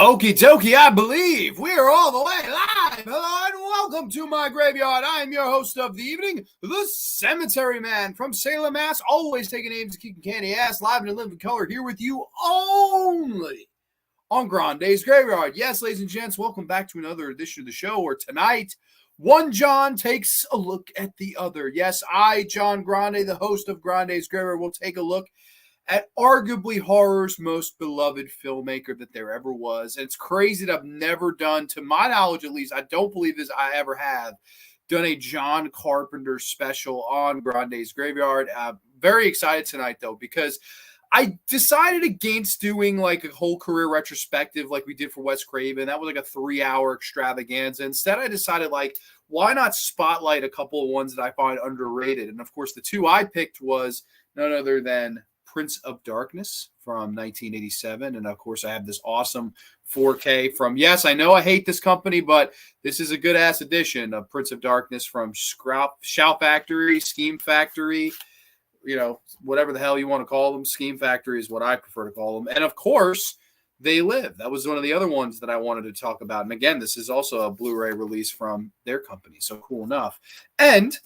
Okie dokie, I believe we are all the way live. Hello and welcome to my graveyard. I am your host of the evening, the Cemetery Man from Salem, Mass. Always taking names and kicking candy ass, live and in living color, here with you only on Grande's Graveyard. Yes, ladies and gents, welcome back to another edition of the show where tonight, one John takes a look at the other. Yes, I, John Grande, the host of Grande's Graveyard, will take a look at arguably horror's most beloved filmmaker that there ever was. And it's crazy that I've never done, to my knowledge at least, I don't believe this I ever have, done a John Carpenter special on Grande's Graveyard. Very excited tonight, though, because I decided against doing like a whole career retrospective like we did for Wes Craven. That was like a 3-hour extravaganza. Instead, I decided, like, why not spotlight a couple of ones that I find underrated? And, of course, the two I picked was none other than Prince of Darkness from 1987. And of course, I have this awesome 4K from, yes, I know I hate this company, but this is a good ass edition of Prince of Darkness from Shout Factory, Scheme Factory, you know, whatever the hell you want to call them. Scheme Factory is what I prefer to call them. And of course, They Live. That was one of the other ones that I wanted to talk about. And again, this is also a Blu-ray release from their company. So cool enough. And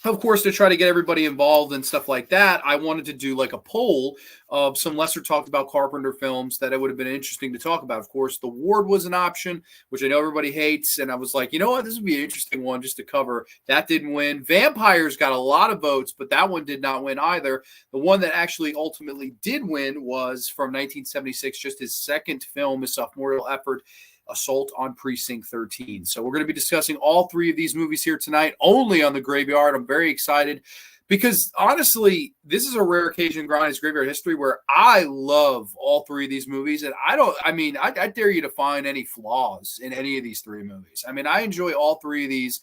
of course, to try to get everybody involved and stuff like that, I wanted to do like a poll of some lesser talked about Carpenter films that it would have been interesting to talk about. Of course, The Ward was an option, which I know everybody hates. And I was like, you know what? This would be an interesting one just to cover. That didn't win. Vampires got a lot of votes, but that one did not win either. The one that actually ultimately did win was from 1976, just his second film, his sophomorial effort, Assault on Precinct 13. So we're going to be discussing all three of these movies here tonight, only on the Graveyard. I'm very excited because, honestly, this is a rare occasion in Grande's Graveyard history where I love all three of these movies. And I dare you to find any flaws in any of these three movies. I mean, I enjoy all three of these.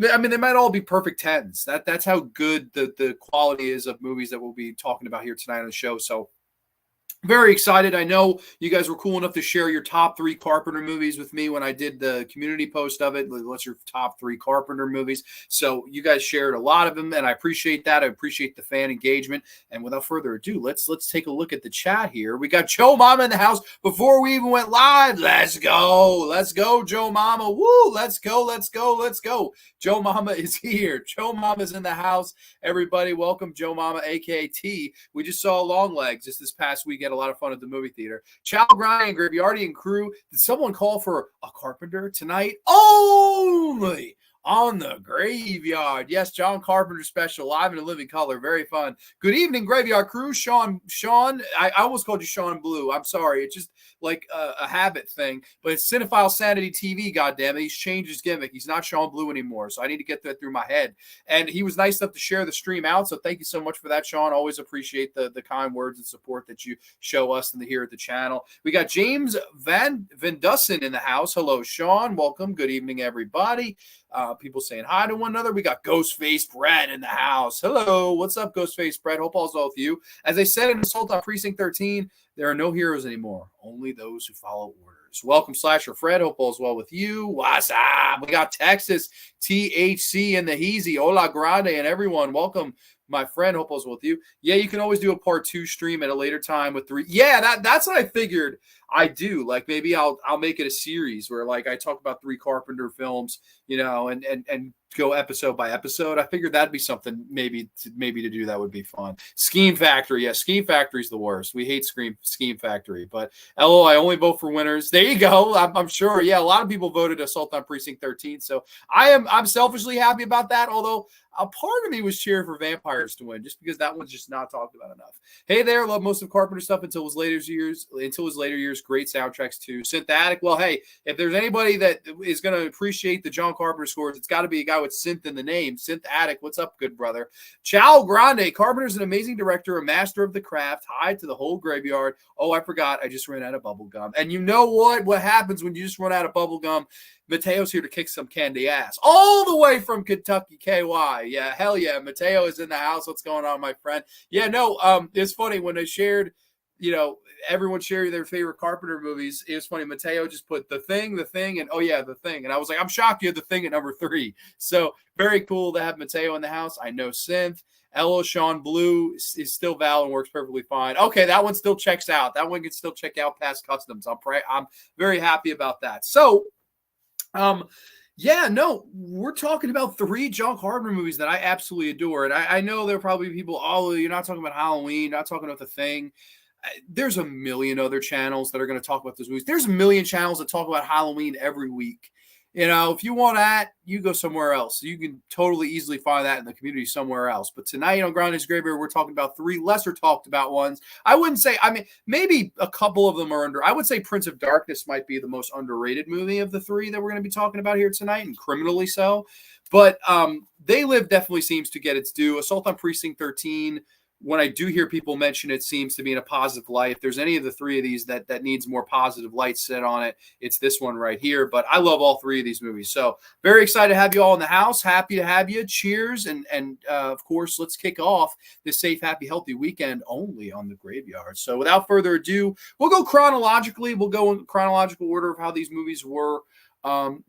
I mean, they might all be perfect 10s. That's how good the quality is of movies that we'll be talking about here tonight on the show. So very excited. I know you guys were cool enough to share your top 3 Carpenter movies with me when I did the community post of it. What's your top 3 Carpenter movies? So you guys shared a lot of them, and I appreciate that. I appreciate the fan engagement. And without further ado, let's take a look at the chat here. We got Joe Mama in the house before we even went live. Let's go, Joe Mama. Woo! Let's go. Joe Mama is here. Joe Mama's in the house. Everybody, welcome Joe Mama, aka T. We just saw Long Legs just this past weekend. A lot of fun at the movie theater. Chow Grind, Graveyardian crew. Did someone call for a Carpenter tonight? Only on the Graveyard. Yes, John Carpenter special, live in a living color. Very fun. Good evening, Graveyard crew. Sean, I almost called you Sean Blue. I'm sorry. It's just like a habit thing. But it's Cinephile Sanity TV, goddammit. He's changed his gimmick. He's not Sean Blue anymore. So I need to get that through my head. And he was nice enough to share the stream out. So thank you so much for that, Sean. Always appreciate the kind words and support that you show us and here at the channel. We got James Van Dussen in the house. Hello, Sean. Welcome. Good evening, everybody. People saying hi to one another. We got Ghostface Brett in the house. Hello. What's up, Ghostface Brett? Hope all's well with you. As I said in Assault on Precinct 13, there are no heroes anymore. Only those who follow orders. Welcome, Slasher Fred. Hope all's well with you. What's up? We got Texas THC and the Heezy. Hola Grande and everyone. Welcome, my friend. Hope all's well with you. Yeah, you can always do a part 2 stream at a later time with 3. Yeah, that's what I figured I'd do. Like, maybe I'll make it a series where, like, I talk about 3 Carpenter films, you know, and go episode by episode. I figured that'd be something maybe to do. That would be fun. Scheme Factory. Yeah, Scheme Factory's the worst. We hate Scheme Factory. But LO, I only vote for winners. There you go. I'm sure. Yeah, a lot of people voted Assault on Precinct 13. So I'm selfishly happy about that. Although a part of me was cheering for Vampires to win, just because that one's just not talked about enough. Hey there, love most of Carpenter stuff until his later years. Great soundtracks too. Synth Attic. Well, hey, if there's anybody that is going to appreciate the John Carpenter scores, it's got to be a guy with synth in the name. Synth Attic. What's up, good brother? Chow Grande. Carpenter's an amazing director, a master of the craft. Hi to the whole Graveyard. Oh, I forgot. I just ran out of bubble gum. And you know what happens when you just run out of bubble gum? Mateo's here to kick some candy ass. All the way from Kentucky, KY. Yeah, hell yeah. Mateo is in the house. What's going on, my friend? Yeah, no, it's funny when they shared, you know, everyone shared their favorite Carpenter movies. It was funny. Mateo just put the thing, and oh yeah, The Thing. And I was like, I'm shocked you had The Thing at number 3. So very cool to have Mateo in the house. I know Synth. Ella Sean Blue is still valid and works perfectly fine. Okay, that one still checks out. That one can still check out past customs. I'm very happy about that. So, yeah, no, we're talking about 3 John Carpenter movies that I absolutely adore. And I know there are probably people, oh, you're not talking about Halloween, not talking about The Thing. There's a million other channels that are going to talk about those movies. There's a million channels that talk about Halloween every week. If you want that, you go somewhere else. You can totally easily find that in the community somewhere else. But tonight on Grande's Graveyard, we're talking about 3 lesser talked about ones. I wouldn't say, maybe a couple of them are I would say Prince of Darkness might be the most underrated movie of the 3 that we're going to be talking about here tonight, and criminally so. But They Live definitely seems to get its due. Assault on Precinct 13, when I do hear people mention it, seems to be in a positive light. If there's any of the 3 of these that needs more positive light set on it, it's this one right here. But I love all 3 of these movies. So very excited to have you all in the house. Happy to have you. Cheers. And of course, let's kick off this safe, happy, healthy weekend only on the Graveyard. So without further ado, we'll go chronologically. We'll go in chronological order of how these movies were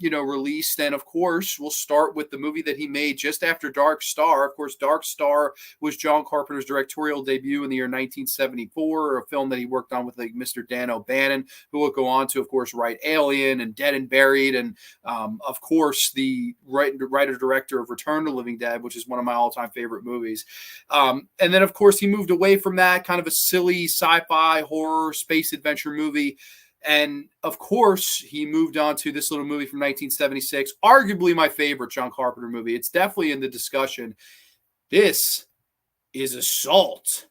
released. And of course, we'll start with the movie that he made just after Dark Star. Of course, Dark Star was John Carpenter's directorial debut in the year 1974, a film that he worked on with Mr. Dan O'Bannon, who will go on to, of course, write Alien and Dead and Buried. And of course, the writer-director of Return to the Living Dead, which is one of my all-time favorite movies. And then, of course, he moved away from that, kind of a silly sci-fi horror space adventure movie. And of course, he moved on to this little movie from 1976, arguably my favorite John Carpenter movie. It's definitely in the discussion. This is Assault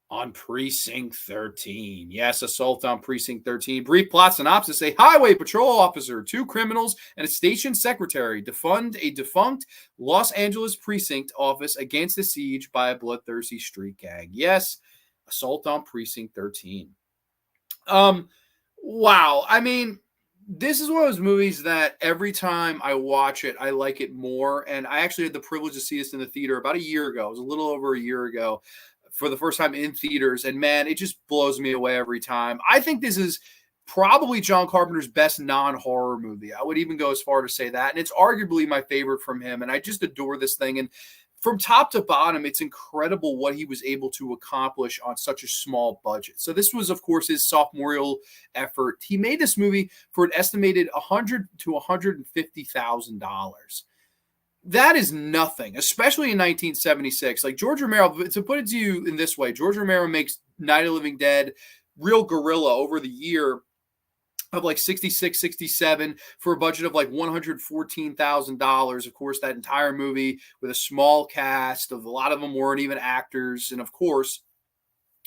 on Precinct 13. Yes, Assault on Precinct 13. Brief plot synopsis: a highway patrol officer, 2 criminals, and a station secretary defund a defunct Los Angeles precinct office against a siege by a bloodthirsty street gang. Yes, Assault on Precinct 13. Wow. This is one of those movies that every time I watch it, I like it more. And I actually had the privilege to see this in the theater about a year ago. It was a little over a year ago for the first time in theaters. And man, it just blows me away every time. I think this is probably John Carpenter's best non-horror movie. I would even go as far to say that. And it's arguably my favorite from him. And I just adore this thing. And from top to bottom, it's incredible what he was able to accomplish on such a small budget. So this was, of course, his sophomorial effort. He made this movie for an estimated $100,000 to $150,000. That is nothing, especially in 1976. Like George Romero, to put it to you in this way, George Romero makes Night of the Living Dead, Real Gorilla over the year of like 66, 67 for a budget of like $114,000. Of course, that entire movie with a small cast of a lot of them weren't even actors. And of course,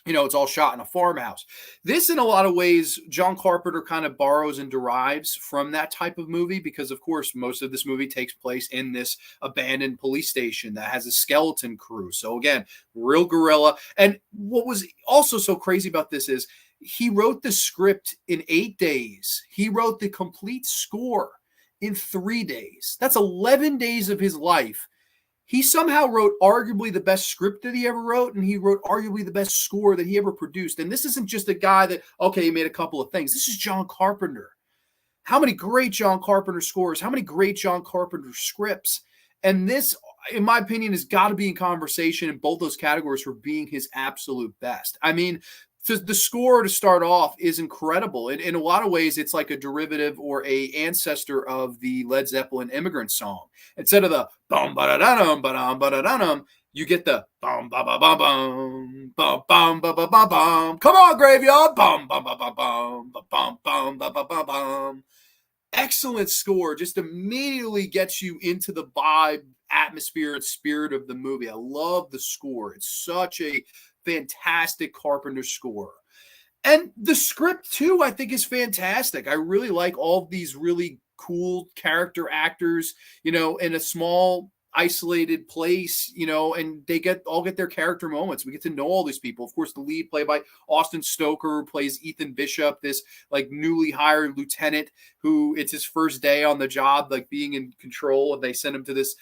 it's all shot in a farmhouse. This, in a lot of ways, John Carpenter kind of borrows and derives from that type of movie because, of course, most of this movie takes place in this abandoned police station that has a skeleton crew. So again, Real Gorilla. And what was also so crazy about this is he wrote the script in 8 days. He wrote the complete score in 3 days. That's 11 days of his life. He somehow wrote arguably the best script that he ever wrote, and he wrote arguably the best score that he ever produced. And this isn't just a guy that, he made a couple of things. This is John Carpenter. How many great John Carpenter scores? How many great John Carpenter scripts? And this, in my opinion, has got to be in conversation in both those categories for being his absolute best. The score to start off is incredible. In a lot of ways, it's like a derivative or a ancestor of the Led Zeppelin Immigrant Song. Instead of the bum ba da dum ba dum ba da dum, you get the bum ba ba bum bum bum ba ba bum bum. Come on, Graveyard, bum ba ba ba bum bum bum ba ba bum bum. Excellent score. Just immediately gets you into the vibe, atmosphere, and spirit of the movie. I love the score. It's such a fantastic Carpenter score. And the script, too, I think is fantastic. I really like all of these really cool character actors, in a small isolated place, and they all get their character moments. We get to know all these people. Of course, the lead played by Austin Stoker, who plays Ethan Bishop, this like newly hired lieutenant who it's his first day on the job, like being in control, and they send him to this,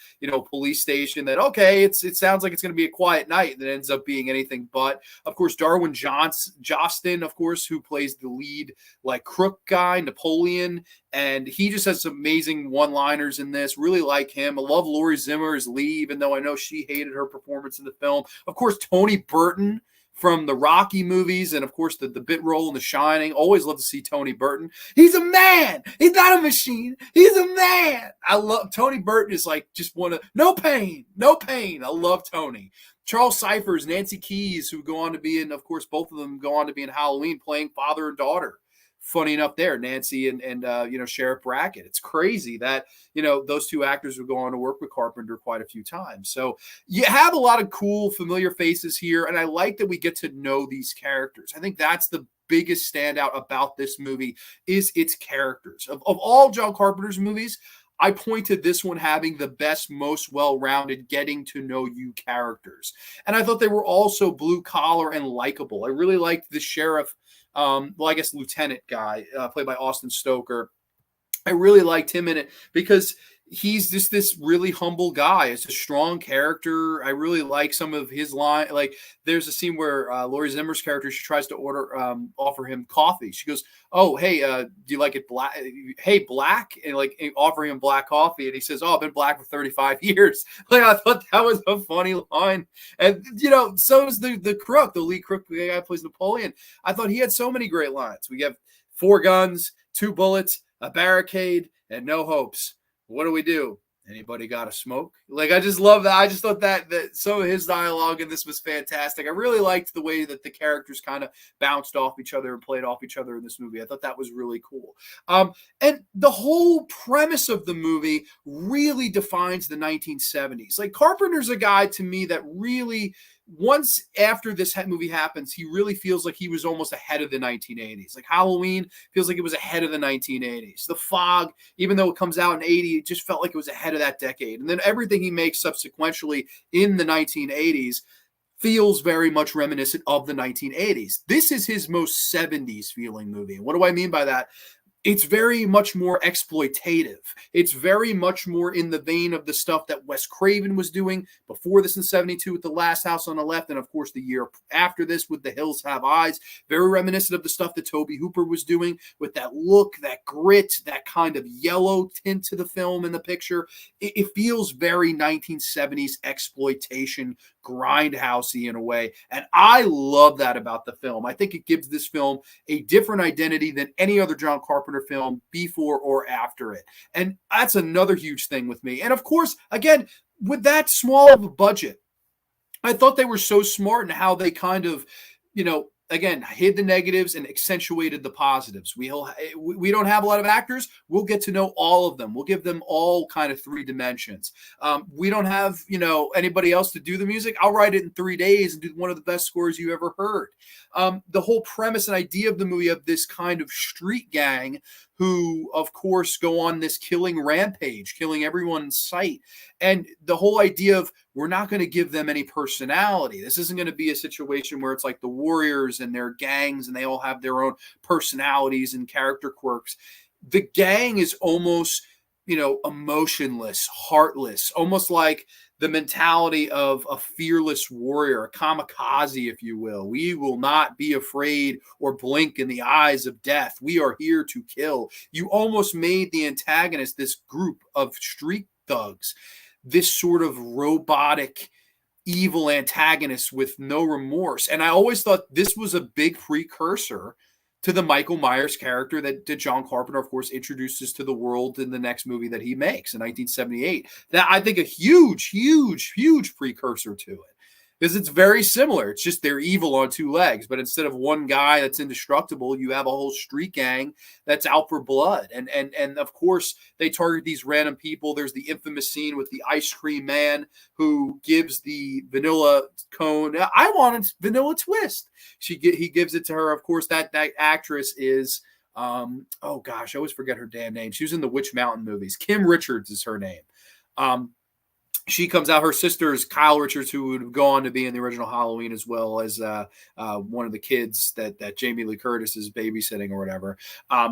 police station that, it sounds like it's going to be a quiet night, and it ends up being anything but. Of course, Darwin Jostin, of course, who plays the lead like crook guy, Napoleon. And he just has some amazing one-liners in this. Really like him. I love Laurie Zimmer as Lee, even though I know she hated her performance in the film. Of course, Tony Burton from the Rocky movies, and of course the bit role in The Shining. Always love to see Tony Burton. He's a man. He's not a machine. He's a man. I love Tony Burton. Is like just one of no pain. I love Tony. Charles Cyphers, Nancy Keys, who go on to be in, of course, both of them go on to be in Halloween, playing father and daughter. Funny enough there, Nancy and Sheriff Brackett. It's crazy that, those two actors would go on to work with Carpenter quite a few times. So you have a lot of cool, familiar faces here, and I like that we get to know these characters. I think that's the biggest standout about this movie is its characters. Of all John Carpenter's movies, I point to this one having the best, most well-rounded getting to know you characters. And I thought they were also blue collar and likable. I really liked the sheriff, lieutenant guy, played by Austin Stoker. I really liked him in it because he's just this really humble guy. It's a strong character. I really like some of his line. Like there's a scene where Laurie Zimmer's character, she tries to offer him coffee. She goes, "Oh, hey, do you like it black? Hey, black?" And offer him black coffee. And he says, "Oh, I've been black for 35 years." Like I thought that was a funny line. And, so is the crook, the lead crook, the guy who plays Napoleon. I thought he had so many great lines. We have 4 guns, 2 bullets, a barricade, and no hopes. What do we do? Anybody got a smoke? Like, I just love that. I just thought that some of his dialogue in this was fantastic. I really liked the way that the characters kind of bounced off each other and played off each other in this movie. I thought that was really cool. And the whole premise of the movie really defines the 1970s. Like, Carpenter's a guy to me that really, once after this movie happens, he really feels like he was almost ahead of the 1980s. Like Halloween feels like it was ahead of the 1980s. The Fog, even though it comes out in 80, it just felt like it was ahead of that decade. And then everything he makes subsequently in the 1980s feels very much reminiscent of the 1980s. This is his most 70s feeling movie. And what do I mean by that? It's very much more exploitative. It's very much more in the vein of the stuff that Wes Craven was doing before this in 72 with The Last House on the Left, and of course the year after this with The Hills Have Eyes. Very reminiscent of the stuff that Tobe Hooper was doing with that look, that grit, that kind of yellow tint to the film and the picture. It feels very 1970s exploitation, grindhousey in a way, and I love that about the film. I think it gives this film a different identity than any other John Carpenter film before or after it, and that's another huge thing with me. And of course, again, with that small of a budget, I thought they were so smart in how they kind of, again, hid the negatives and accentuated the positives. We don't have a lot of actors. We'll get to know all of them. We'll give them all kind of 3 dimensions. We don't have, anybody else to do the music. I'll write it in 3 days and do one of the best scores you ever heard. The whole premise and idea of the movie of this kind of street gang who, of course, go on this killing rampage, killing everyone in sight. And the whole idea of we're not going to give them any personality. This isn't going to be a situation where it's like the Warriors and their gangs and they all have their own personalities and character quirks. The gang is almost, emotionless, heartless, almost like the mentality of a fearless warrior, a kamikaze, if you will. We will not be afraid or blink in the eyes of death. We are here to kill. You almost made the antagonist, this group of street thugs, this sort of robotic, evil antagonist with no remorse. And I always thought this was a big precursor to the Michael Myers character that John Carpenter, of course, introduces to the world in the next movie that he makes in 1978. That I think a huge, huge, huge precursor to it. Because it's very similar. It's just they're evil on 2 legs. But instead of one guy that's indestructible, you have a whole street gang that's out for blood. And of course, they target these random people. There's the infamous scene with the ice cream man who gives the vanilla cone. I want a vanilla twist. He gives it to her. Of course, that actress is, I always forget her damn name. She was in the Witch Mountain movies. Kim Richards is her name. She comes out. Her sister is Kyle Richards, who would go on to be in the original Halloween, as well as one of the kids that Jamie Lee Curtis is babysitting or whatever. I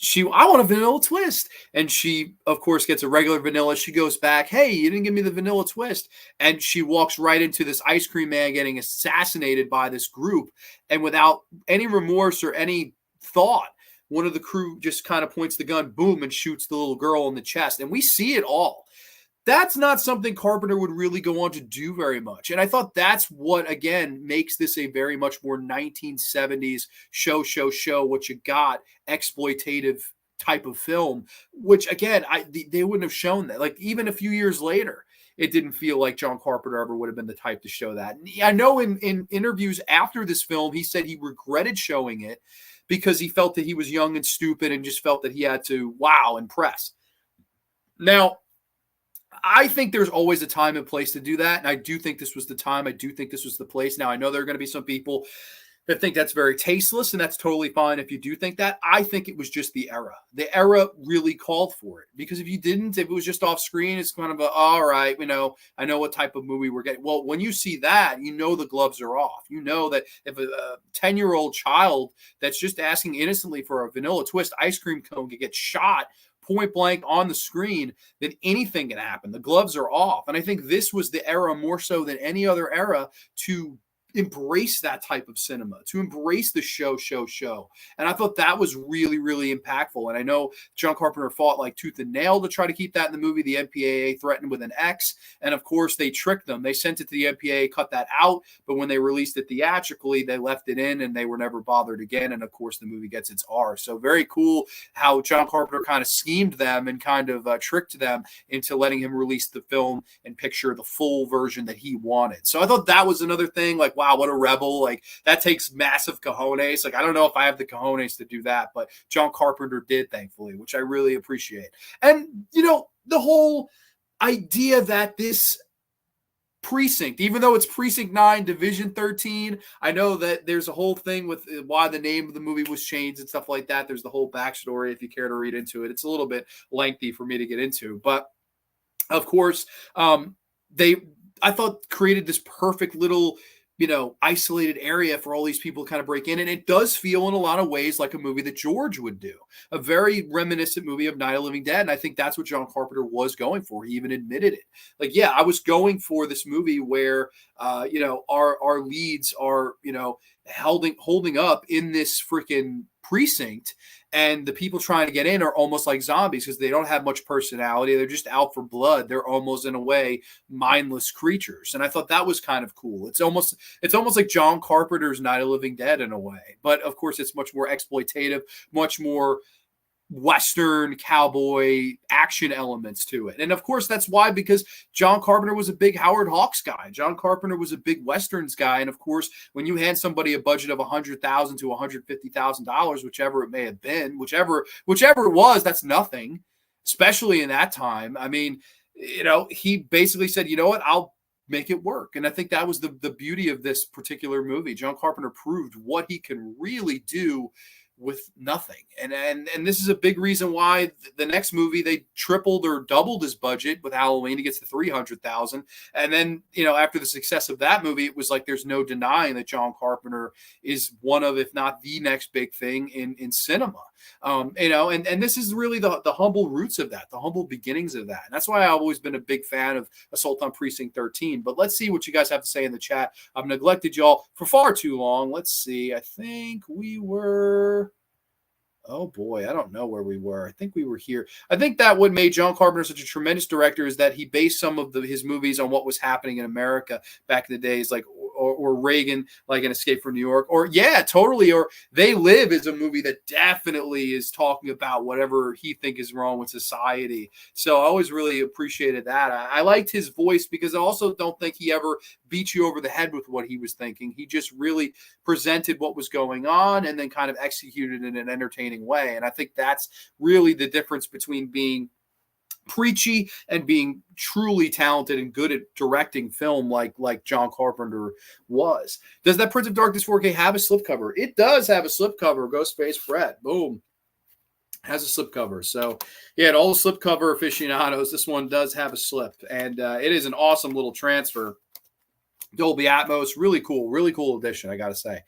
want a vanilla twist. And she, of course, gets a regular vanilla. She goes back, "Hey, you didn't give me the vanilla twist." And she walks right into this ice cream man getting assassinated by this group. And without any remorse or any thought, one of the crew just kind of points the gun, boom, and shoots the little girl in the chest. And we see it all. That's not something Carpenter would really go on to do very much. And I thought that's what, again, makes this a very much more 1970s show what you got, exploitative type of film, which, again, they wouldn't have shown that. Like, even a few years later, it didn't feel like John Carpenter ever would have been the type to show that. And I know in interviews after this film, he said he regretted showing it because he felt that he was young and stupid and just felt that he had to, impress. Now, I think there's always a time and place to do that, and I do think this was the time. I do think this was the place. Now, I know there are going to be some people that think that's very tasteless, and that's totally fine if you do think that. I think it was just the era. The era really called for it, because if it was just off screen, it's kind of all right, I know what type of movie we're getting. Well, when you see that, the gloves are off. You know that if a 10-year-old child that's just asking innocently for a vanilla twist ice cream cone could get shot point blank on the screen, then anything can happen. The gloves are off. And I think this was the era more so than any other era to embrace that type of cinema, to embrace the show. And I thought that was really, really impactful. And I know John Carpenter fought like tooth and nail to try to keep that in the movie. The MPAA threatened with an X. And of course, they tricked them. They sent it to the MPAA, cut that out. But when they released it theatrically, they left it in and they were never bothered again. And of course, the movie gets its R. So very cool how John Carpenter kind of schemed them and kind of tricked them into letting him release the film and picture the full version that he wanted. So I thought that was another thing. Like, wow, what a rebel. Like, that takes massive cojones. Like, I don't know if I have the cojones to do that, but John Carpenter did, thankfully, which I really appreciate. And, the whole idea that this Precinct, even though it's Precinct 9, Division 13, I know that there's a whole thing with why the name of the movie was changed and stuff like that. There's the whole backstory if you care to read into it. It's a little bit lengthy for me to get into, but of course, I thought created this perfect little isolated area for all these people to kind of break in. And it does feel in a lot of ways like a movie that George would do, a very reminiscent movie of Night of the Living Dead. And I think that's what John Carpenter was going for. He even admitted it. Like, yeah, I was going for this movie where, our leads are, holding up in this freaking precinct. And the people trying to get in are almost like zombies because they don't have much personality. They're just out for blood. They're almost, in a way, mindless creatures. And I thought that was kind of cool. It's almost like John Carpenter's Night of the Living Dead in a way. But, of course, it's much more exploitative, much more Western cowboy action elements to it. And of course, that's why, because John Carpenter was a big Howard Hawks guy. John Carpenter was a big Westerns guy. And of course, when you hand somebody a budget of $100,000 to $150,000, whichever it may have been, whichever it was, that's nothing, especially in that time. I mean, he basically said, you know what, I'll make it work. And I think that was the beauty of this particular movie. John Carpenter proved what he can really do with nothing. And this is a big reason why the next movie, they tripled or doubled his budget with Halloween. He gets to $300,000. And then, after the success of that movie, it was like, there's no denying that John Carpenter is one of, if not the next big thing in cinema. And this is really the humble roots of that, the humble beginnings of that. And that's why I've always been a big fan of Assault on Precinct 13. But let's see what you guys have to say in the chat. I've neglected y'all for far too long. Let's see. I think we were... Oh boy, I don't know where we were. I think we were here. I think that what made John Carpenter such a tremendous director is that he based some of his movies on what was happening in America back in the days, like or Reagan, like an Escape from New York, or totally. Or They Live is a movie that definitely is talking about whatever he think is wrong with society. So I always really appreciated that. I liked his voice because I also don't think he ever beat you over the head with what he was thinking. He just really presented what was going on and then kind of executed it in an entertaining way. And I think that's really the difference between being preachy and being truly talented and good at directing film like John Carpenter was. Does that Prince of Darkness 4K have a slipcover? It does have a slipcover. Ghostface Fred. Boom. Has a slipcover. So, to all the slipcover aficionados, this one does have a slip. And it is an awesome little transfer. Dolby Atmos. Really cool edition, I got to say.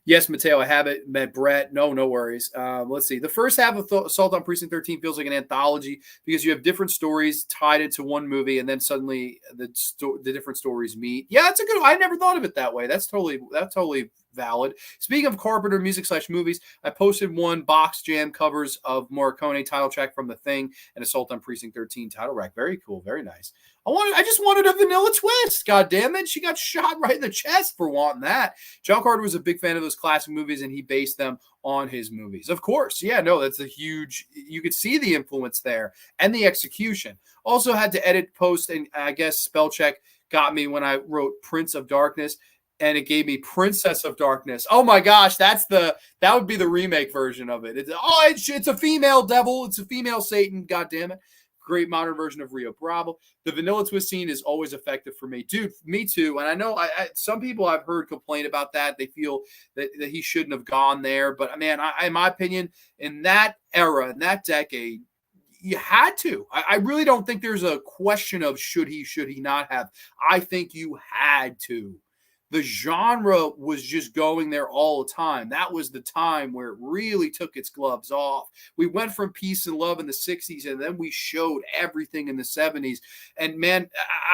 Yes, Mateo, I haven't met Brett. No worries. Let's see. The first half of Assault on Precinct 13 feels like an anthology because you have different stories tied into one movie, and then suddenly the different stories meet. Yeah, that's a good. I never thought of it that way. That's totally valid. Speaking of Carpenter music/movies, I posted one box jam covers of Morricone title track from The Thing and Assault on Precinct 13 title rack. Very cool. Very nice. I just wanted a vanilla twist. God damn it. She got shot right in the chest for wanting that. John Carter was a big fan of those classic movies, and he based them on his movies. Of course. Yeah, no, that's a huge, you could see the influence there and the execution. Also had to edit, post, and I guess spell check got me when I wrote Prince of Darkness, and it gave me Princess of Darkness. Oh my gosh, that would be the remake version of it. It's a female devil. It's a female Satan. God damn it. Great modern version of Rio Bravo. The vanilla twist scene is always effective for me. Dude, me too. And I know some people I've heard complain about that. They feel that he shouldn't have gone there. But, man, in my opinion, in that era, in that decade, you had to. I really don't think there's a question of should he not have. I think you had to. The genre was just going there all the time. That was the time where it really took its gloves off. We went from peace and love in the 60s, and then we showed everything in the 70s. And, man,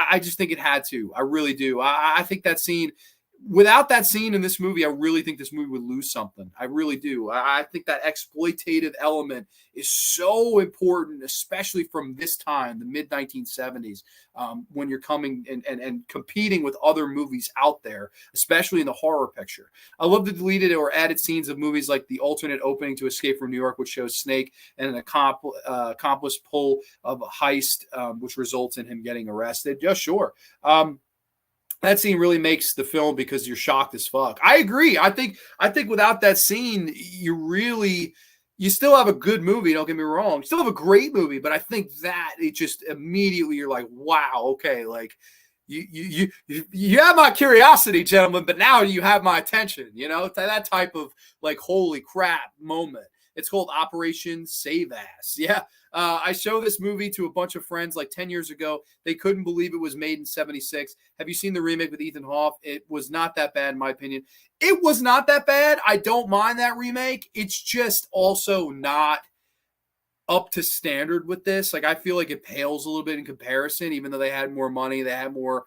I just think it had to. I really do. I think that scene – without that scene in this movie, I really think this movie would lose something. I really do. I think that exploitative element is so important, especially from this time, the mid-1970s, when you're coming and competing with other movies out there, especially in the horror picture. I love the deleted or added scenes of movies like the alternate opening to Escape from New York, which shows Snake and an accomplice pull of a heist, which results in him getting arrested. Yeah, sure. That scene really makes the film because you're shocked as fuck. I agree. I think without that scene, you still have a good movie. Don't get me wrong. You still have a great movie, but I think that it just immediately you're like, wow, okay, like you have my curiosity, gentlemen, but now you have my attention. You know, that type of like holy crap moment. It's called Operation Save Ass. Yeah. I showed this movie to a bunch of friends like 10 years ago. They couldn't believe it was made in 76. Have you seen the remake with Ethan Hawke? It was not that bad, in my opinion. It was not that bad. I don't mind that remake. It's just also not up to standard with this. Like, I feel like it pales a little bit in comparison, even though they had more money. They had more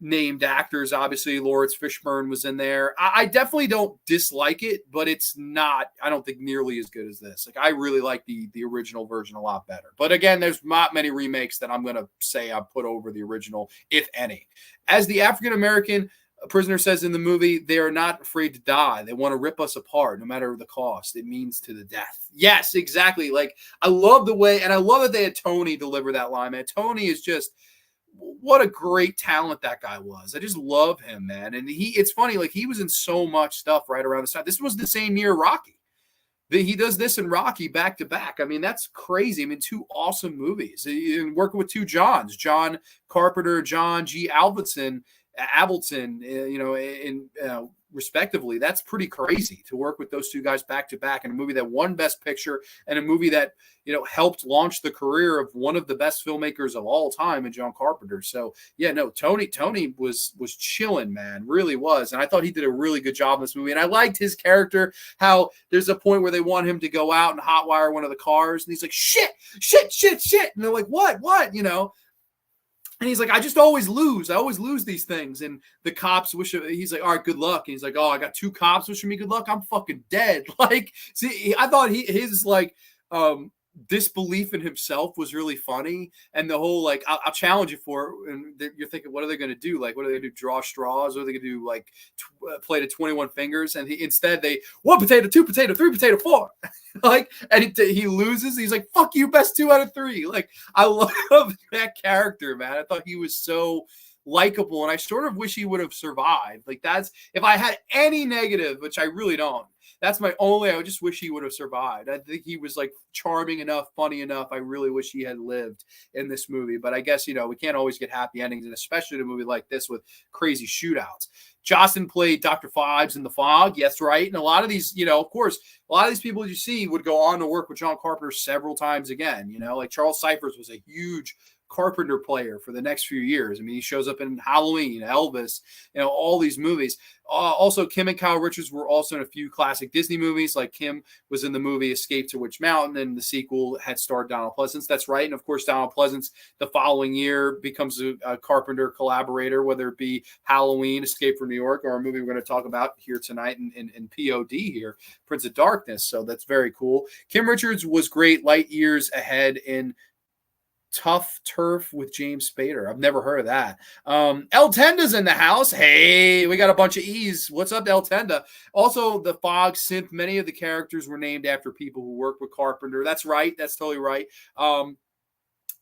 named actors. Obviously, Lawrence Fishburne was in there. I definitely don't dislike it, but it's not, I don't think, nearly as good as this. Like, I really like the original version a lot better. But again, there's not many remakes that I'm going to say I put over the original, if any. As the African-American prisoner says in the movie, they are not afraid to die. They want to rip us apart, no matter the cost. It means to the death. Yes, exactly. Like, I love the way, and I love that they had Tony deliver that line, man. Tony is just, what a great talent that guy was. I just love him, man. And it's funny, like, he was in so much stuff right around this time. This was the same year Rocky. He does this in Rocky back to back. I mean, that's crazy. I mean, two awesome movies. Working with two Johns, John Carpenter, John G. Avildsen, respectively. That's pretty crazy to work with those two guys back to back in a movie that won Best Picture and a movie that, helped launch the career of one of the best filmmakers of all time in John Carpenter. So yeah, no, Tony was chilling, man, really was. And I thought he did a really good job in this movie. And I liked his character, how there's a point where they want him to go out and hotwire one of the cars. And he's like, shit. And they're like, what? And he's like, I just always lose. I always lose these things. And the cops he's like, all right, good luck. And he's like, oh, I got two cops wishing me good luck. I'm fucking dead. Like, see, I thought his disbelief in himself was really funny. And the whole, like, I'll challenge you for it. And you're thinking, what are they going to do? Like, what are they going to do? Draw straws? Or are they going to do, like, play to 21 fingers? And instead they, 1 potato, 2 potato, 3 potato, 4. Like, and he loses. He's like, fuck you, best 2 out of 3. Like, I love that character, man. I thought he was so likable, and I sort of wish he would have survived. Like, that's, if I had any negative, which I really don't, that's my only, I would just wish he would have survived. I think he was, like, charming enough, funny enough. I really wish he had lived in this movie. But I guess, we can't always get happy endings, and especially in a movie like this with crazy shootouts. Jocelyn played Dr. Phibes in The Fog. Yes, right. And a lot of these, of course, a lot of these people you see would go on to work with John Carpenter several times again. Like Charles Cyphers was a huge Carpenter player for the next few years. I mean, he shows up in Halloween, Elvis, all these movies. Also, Kim and Kyle Richards were also in a few classic Disney movies. Like Kim was in the movie Escape to Witch Mountain, and the sequel had starred Donald Pleasance. That's right. And of course, Donald Pleasance the following year becomes a Carpenter collaborator, whether it be Halloween, Escape from New York, or a movie we're going to talk about here tonight in POD here, Prince of Darkness. So that's very cool. Kim Richards was great, light years ahead in Tough Turf with James Spader. I've never heard of that. El Tenda's in the house. Hey, we got a bunch of E's. What's up, El Tenda? Also, the Fog synth. Many of the characters were named after people who worked with Carpenter. That's right. That's totally right.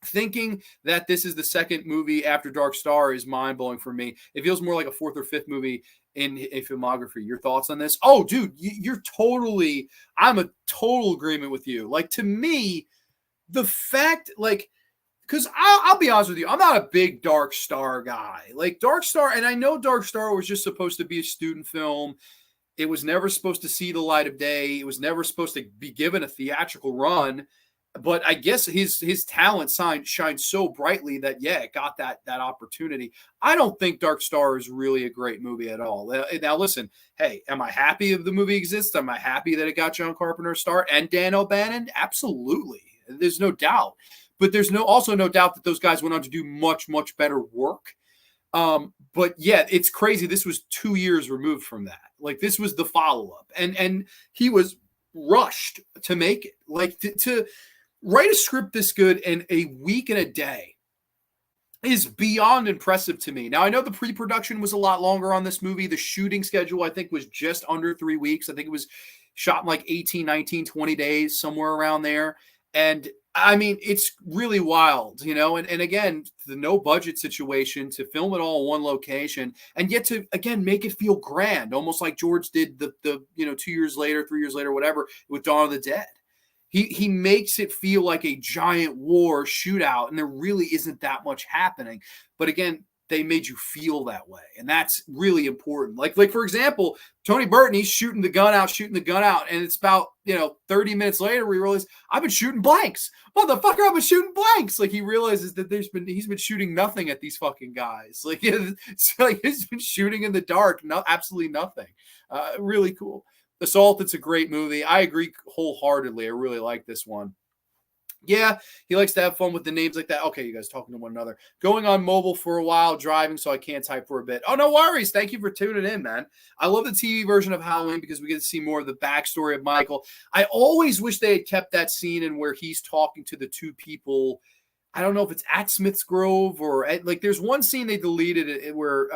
Thinking that this is the second movie after Dark Star is mind-blowing for me. It feels more like a fourth or fifth movie in a filmography. Your thoughts on this? Oh, dude, I'm a total agreement with you. Like, to me, the fact, like, because I'll be honest with you, I'm not a big Dark Star guy. Like, Dark Star, and I know Dark Star was just supposed to be a student film. It was never supposed to see the light of day. It was never supposed to be given a theatrical run. But I guess his talent shines so brightly that, yeah, it got that opportunity. I don't think Dark Star is really a great movie at all. Now, listen, hey, am I happy if the movie exists? Am I happy that it got John Carpenter a start and Dan O'Bannon? Absolutely. There's no doubt. But there's also no doubt that those guys went on to do much, much better work. But yeah, it's crazy. This was 2 years removed from that. Like, this was the follow-up. And he was rushed to make it. Like, to write a script this good in a week and a day is beyond impressive to me. Now, I know the pre-production was a lot longer on this movie. The shooting schedule, I think, was just under 3 weeks. I think it was shot in like 18, 19, 20 days, somewhere around there. And I mean, it's really wild, and again, the no budget situation to film it all in one location and yet to, again, make it feel grand, almost like George did the 2 years later, 3 years later, whatever, with Dawn of the Dead. He makes it feel like a giant war shootout, and there really isn't that much happening. But again, they made you feel that way, and that's really important. Like for example, Tony Burton, he's shooting the gun out, and it's about 30 minutes later we realize I've been shooting blanks, motherfucker. I've been shooting blanks. Like, he realizes that he's been shooting nothing at these fucking guys. Like, it's like he's been shooting in the dark, absolutely nothing. Really cool. Assault, it's a great movie. I agree wholeheartedly. I really like this one. Yeah, he likes to have fun with the names like that. Okay, you guys talking to one another. Going on mobile for a while, driving, so I can't type for a bit. Oh, no worries. Thank you for tuning in, man. I love the TV version of Halloween because we get to see more of the backstory of Michael. I always wish they had kept that scene in where he's talking to the two people. I don't know if it's at Smith's Grove or there's one scene they deleted where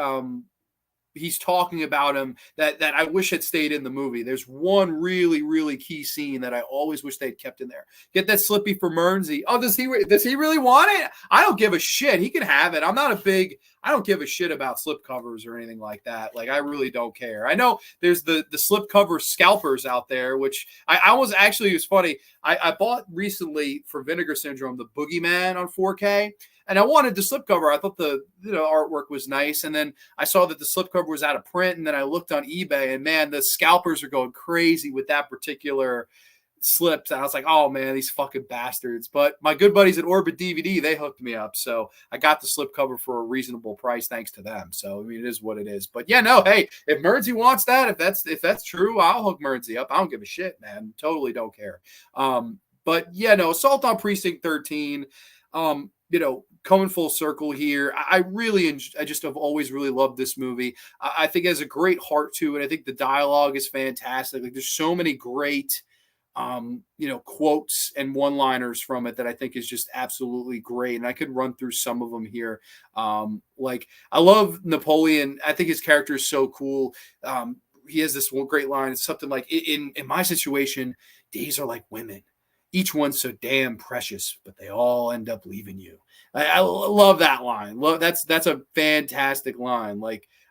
he's talking about him that I wish had stayed in the movie. There's one really, really key scene that I always wish they'd kept in there. Get that Slippy for Mernsey. Oh, does he really want it? I don't give a shit. He can have it. I don't give a shit about slip covers or anything like that. Like, I really don't care. I know there's the slip cover scalpers out there, which I was actually, it was funny. I bought recently for Vinegar Syndrome, the Boogeyman on 4K. And I wanted the slipcover. I thought the artwork was nice. And then I saw that the slipcover was out of print. And then I looked on eBay, and man, the scalpers are going crazy with that particular slips. And I was like, oh man, these fucking bastards. But my good buddies at Orbit DVD, they hooked me up. So I got the slipcover for a reasonable price thanks to them. So I mean, it is what it is. But yeah, no, hey, if Mernsey wants that, if that's true, I'll hook Mernsey up. I don't give a shit, man. Totally don't care. But yeah, no, Assault on Precinct 13. Coming full circle here. I just have always really loved this movie. I think it has a great heart to it. I think the dialogue is fantastic. Like, there's so many great, quotes and one-liners from it that I think is just absolutely great. And I could run through some of them here. I love Napoleon. I think his character is so cool. He has this one great line. It's something like, in my situation, days are like women. Each one's so damn precious, but they all end up leaving you. I love that line. That's a fantastic line.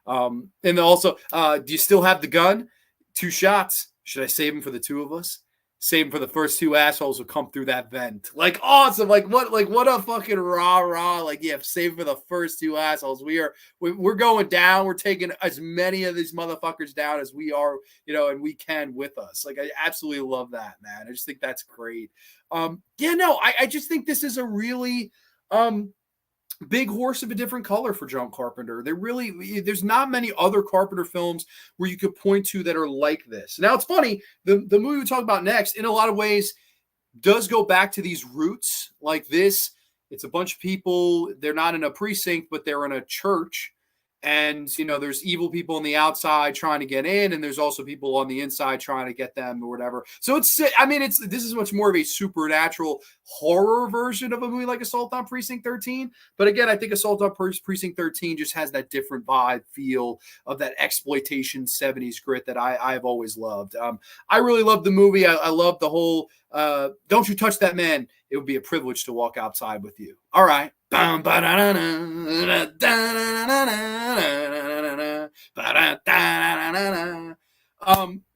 And also, do you still have the gun? 2 shots. Should I save them for the two of us? Save them for the first 2 assholes who come through that vent. Like, awesome. What a fucking rah. Like, yeah, save for the first 2 assholes. We're going down. We're taking as many of these motherfuckers down as we are, and we can with us. Like, I absolutely love that, man. I just think that's great. I just think this is a really, big horse of a different color for John Carpenter. There's not many other Carpenter films where you could point to that are like this. Now it's funny, the movie we talk about next, in a lot of ways, does go back to these roots like this. It's a bunch of people. They're not in a precinct, but they're in a church. And, there's evil people on the outside trying to get in, and there's also people on the inside trying to get them or whatever. So this is much more of a supernatural horror version of a movie like Assault on Precinct 13. But again, I think Assault on Precinct 13 just has that different vibe, feel of that exploitation 70s grit that I've always loved. I really love the movie. I love the whole, don't you touch that man. It would be a privilege to walk outside with you. All right.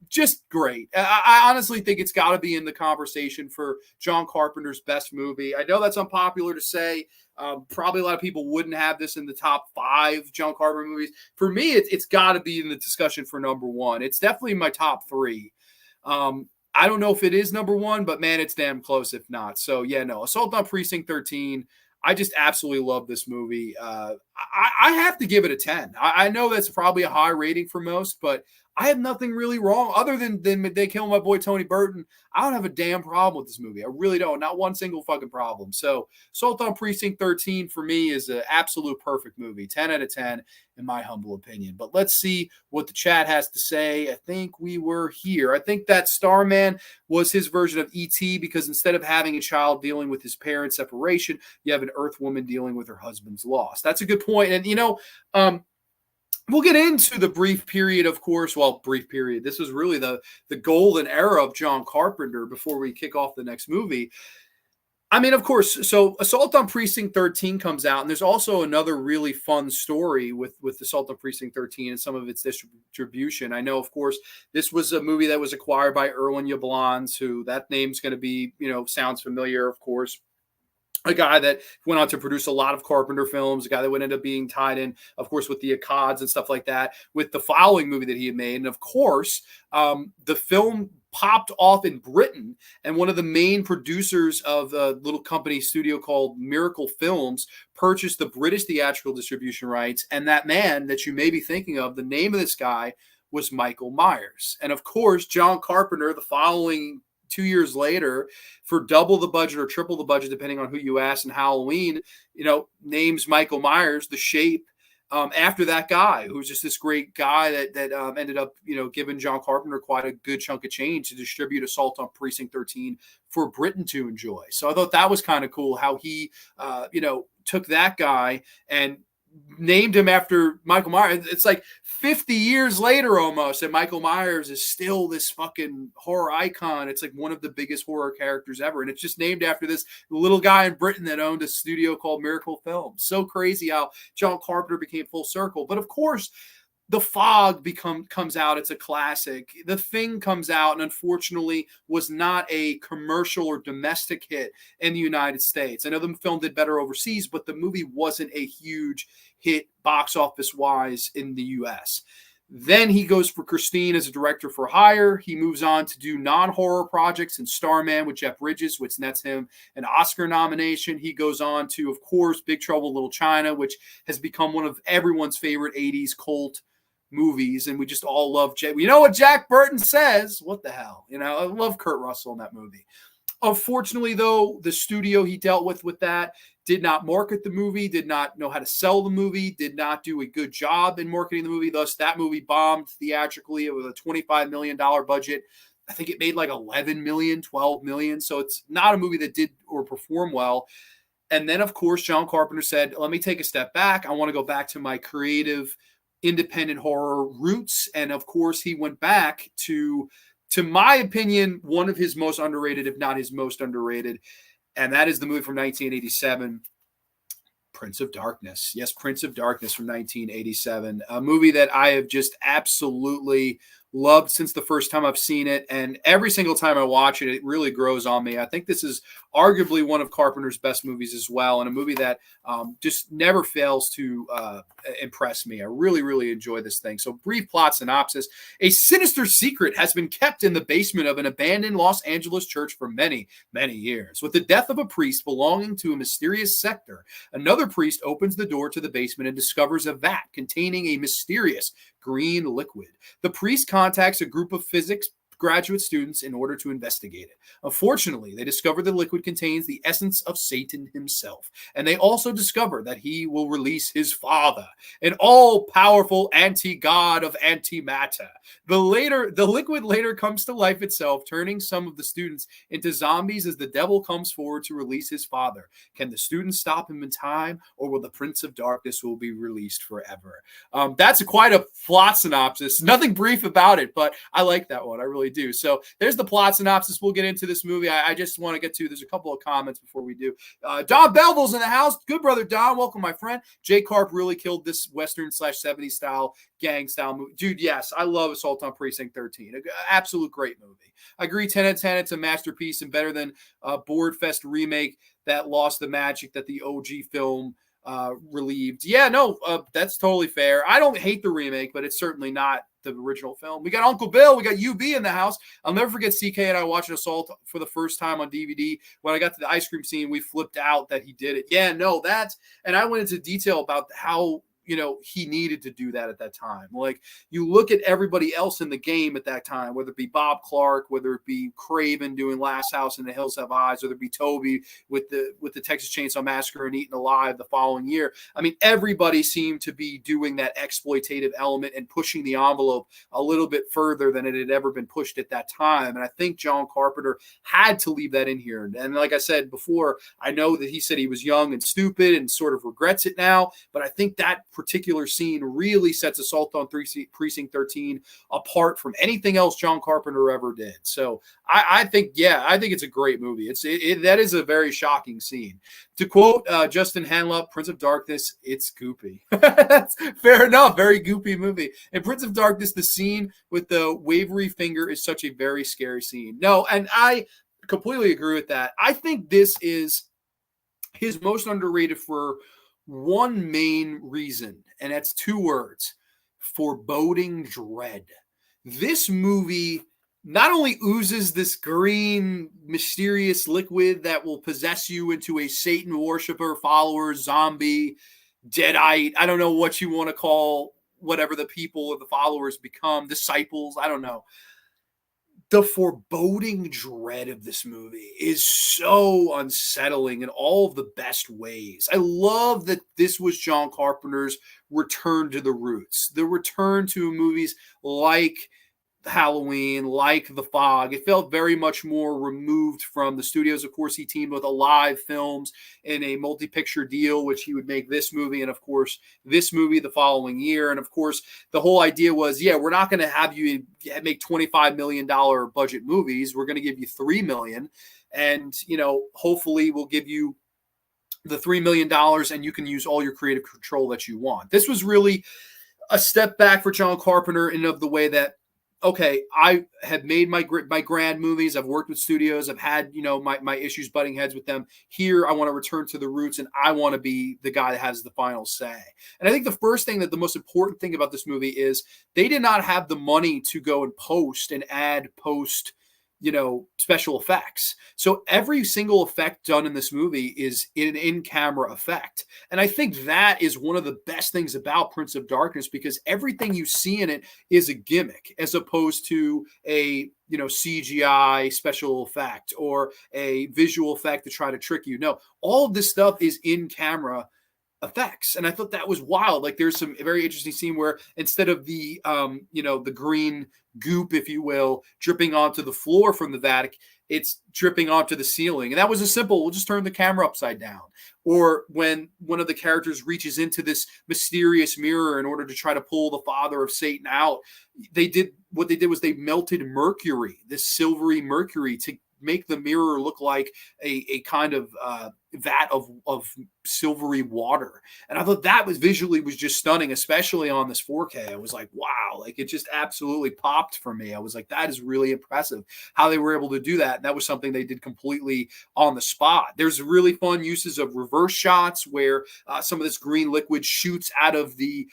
Just great. I honestly think it's got to be in the conversation for John Carpenter's best movie. I know that's unpopular to say. Probably a lot of people wouldn't have this in the top 5 John Carpenter movies. For me, it's got to be in the discussion for number 1. It's definitely my top 3. I don't know if it is number 1, but man, it's damn close if not. So yeah, no, Assault on Precinct 13. I just absolutely love this movie. I have to give it a 10. I know that's probably a high rating for most, but I have nothing really wrong other than they kill my boy Tony Burton. I don't have a damn problem with this movie. I really don't. Not one single fucking problem. So Assault on Precinct 13 for me is an absolute perfect movie. 10 out of 10 in my humble opinion. But let's see what the chat has to say. I think we were here. I think that Starman was his version of E.T. because instead of having a child dealing with his parents' separation, you have an Earth woman dealing with her husband's loss. That's a good point. And, we'll get into the brief period, of course. Well, brief period. This was really the golden era of John Carpenter before we kick off the next movie. I mean, of course, so Assault on Precinct 13 comes out, and there's also another really fun story with Assault on Precinct 13 and some of its distribution. I know, of course, this was a movie that was acquired by Erwin Yablans, who that name's going to be, sounds familiar, of course. A guy that went on to produce a lot of Carpenter films, a guy that would end up being tied in, of course, with the Accods and stuff like that, with the following movie that he had made. And of course, the film popped off in Britain, and one of the main producers of a little company studio called Miracle Films purchased the British theatrical distribution rights. And that man that you may be thinking of, the name of this guy was Michael Myers. And of course, John Carpenter, the following 2 years later, for double the budget or triple the budget, depending on who you ask, in Halloween, names Michael Myers, The Shape, after that guy, who was just this great guy that ended up, giving John Carpenter quite a good chunk of change to distribute Assault on Precinct 13 for Britain to enjoy. So I thought that was kind of cool how he, took that guy and named him after Michael Myers. It's like 50 years later almost, and Michael Myers is still this fucking horror icon. It's like one of the biggest horror characters ever, and it's just named after this little guy in Britain that owned a studio called Miracle Films. So crazy how John Carpenter became full circle. But of course, The Fog comes out. It's a classic. The Thing comes out and unfortunately was not a commercial or domestic hit in the United States. I know the film did better overseas, but the movie wasn't a huge hit box office wise in the US. Then he goes for Christine as a director for hire. He moves on to do non-horror projects in Starman with Jeff Bridges, which nets him an Oscar nomination. He goes on to, of course, Big Trouble in Little China, which has become one of everyone's favorite 80s cult movies, and we just all love you know what Jack Burton says? What the hell? I love Kurt Russell in that movie. Unfortunately, though, the studio he dealt with that did not market the movie, did not know how to sell the movie, did not do a good job in marketing the movie. Thus, that movie bombed theatrically. It was a $25 million budget. I think it made like 11 million, 12 million. So it's not a movie that did or perform well. And then, of course, John Carpenter said, let me take a step back. I want to go back to my creative independent horror roots. And of course, he went back to my opinion, one of his most underrated, if not his most underrated. And that is the movie from 1987, Prince of Darkness. Yes, Prince of Darkness from 1987, a movie that I have just absolutely loved since the first time I've seen it. And every single time I watch it, it really grows on me. I think this is arguably one of Carpenter's best movies as well, and a movie that just never fails to impress me. I really, really enjoy this thing. So brief plot synopsis. A sinister secret has been kept in the basement of an abandoned Los Angeles church for many, many years. With the death of a priest belonging to a mysterious sector, another priest opens the door to the basement and discovers a vat containing a mysterious green liquid. The priest contacts a group of physics graduate students in order to investigate it. Unfortunately, they discover the liquid contains the essence of Satan himself, and they also discover that he will release his father, an all-powerful anti-god of antimatter. The liquid later comes to life itself, turning some of the students into zombies as the devil comes forward to release his father. Can the students stop him in time, or will the Prince of Darkness will be released forever? That's quite a plot synopsis. Nothing brief about it, but I like that one. I really do. So there's the plot synopsis. We'll get into this movie. I just want to get to, there's a couple of comments before we do. Don Belville's in the house. Good brother Don. Welcome, my friend. Jay Carp really killed this Western/70s style gang style movie. Dude, yes, I love Assault on Precinct 13. Absolute great movie. I agree, 10 out of 10. It's a masterpiece and better than a Board Fest remake that lost the magic that the OG film relieved. Yeah, no, that's totally fair. I don't hate the remake, but it's certainly not the original film. We got Uncle Bill, we got UB in the house. I'll never forget CK and I watched Assault for the first time on DVD. When I got to the ice cream scene, we flipped out that he did it. Yeah, no, that's, and I went into detail about how, you know, he needed to do that at that time. Like, you look at everybody else in the game at that time, whether it be Bob Clark, whether it be Craven doing Last House and the Hills Have Eyes, whether it be Toby with the Texas Chainsaw Massacre and Eaten Alive the following year. I mean, everybody seemed to be doing that exploitative element and pushing the envelope a little bit further than it had ever been pushed at that time. And I think John Carpenter had to leave that in here. And like I said before, I know that he said he was young and stupid and sort of regrets it now, but I think that particular scene really sets Assault on Precinct 13 apart from anything else John Carpenter ever did. So I think it's a great movie. That is a very shocking scene. To quote Justin Hanlop, Prince of Darkness, it's goopy. That's fair enough. Very goopy movie. In Prince of Darkness, the scene with the wavery finger is such a very scary scene. No, and I completely agree with that. I think this is his most underrated for one main reason, and that's two words: foreboding dread. This movie not only oozes this green, mysterious liquid that will possess you into a Satan worshiper, follower, zombie, deadite, I don't know what you want to call whatever the people or the followers become, disciples, I don't know. The foreboding dread of this movie is so unsettling in all of the best ways. I love that this was John Carpenter's return to the roots, the return to movies like Halloween, like The Fog. It felt very much more removed from the studios. Of course, he teamed with Alive Films in a multi-picture deal, which he would make this movie and, of course, this movie the following year. And, of course, the whole idea was, we're not going to have you make $25 million budget movies. We're going to give you $3 million. And, hopefully we'll give you the $3 million and you can use all your creative control that you want. This was really a step back for John Carpenter in of the way that, okay, I have made my grand movies. I've worked with studios. I've had, my issues butting heads with them. Here, I want to return to the roots, and I want to be the guy that has the final say. And I think the most important thing about this movie is they did not have the money to go and add post special effects. So every single effect done in this movie is an in-camera effect. And I think that is one of the best things about Prince of Darkness, because everything you see in it is a gimmick as opposed to a CGI special effect or a visual effect to try to trick you. No, all of this stuff is in-camera effects. And I thought that was wild. Like, there's some very interesting scene where instead of the the green goop, if you will, dripping onto the floor from the Vatican, it's dripping onto the ceiling. And that was a simple, we'll just turn the camera upside down. Or when one of the characters reaches into this mysterious mirror in order to try to pull the father of Satan out, what they did was they melted mercury, this silvery mercury, to make the mirror look like a kind of vat of silvery water. And I thought that was visually was just stunning, especially on this 4K. I was like, wow, like it just absolutely popped for me. I was like, that is really impressive how they were able to do that. And that was something they did completely on the spot. There's really fun uses of reverse shots where some of this green liquid shoots out of the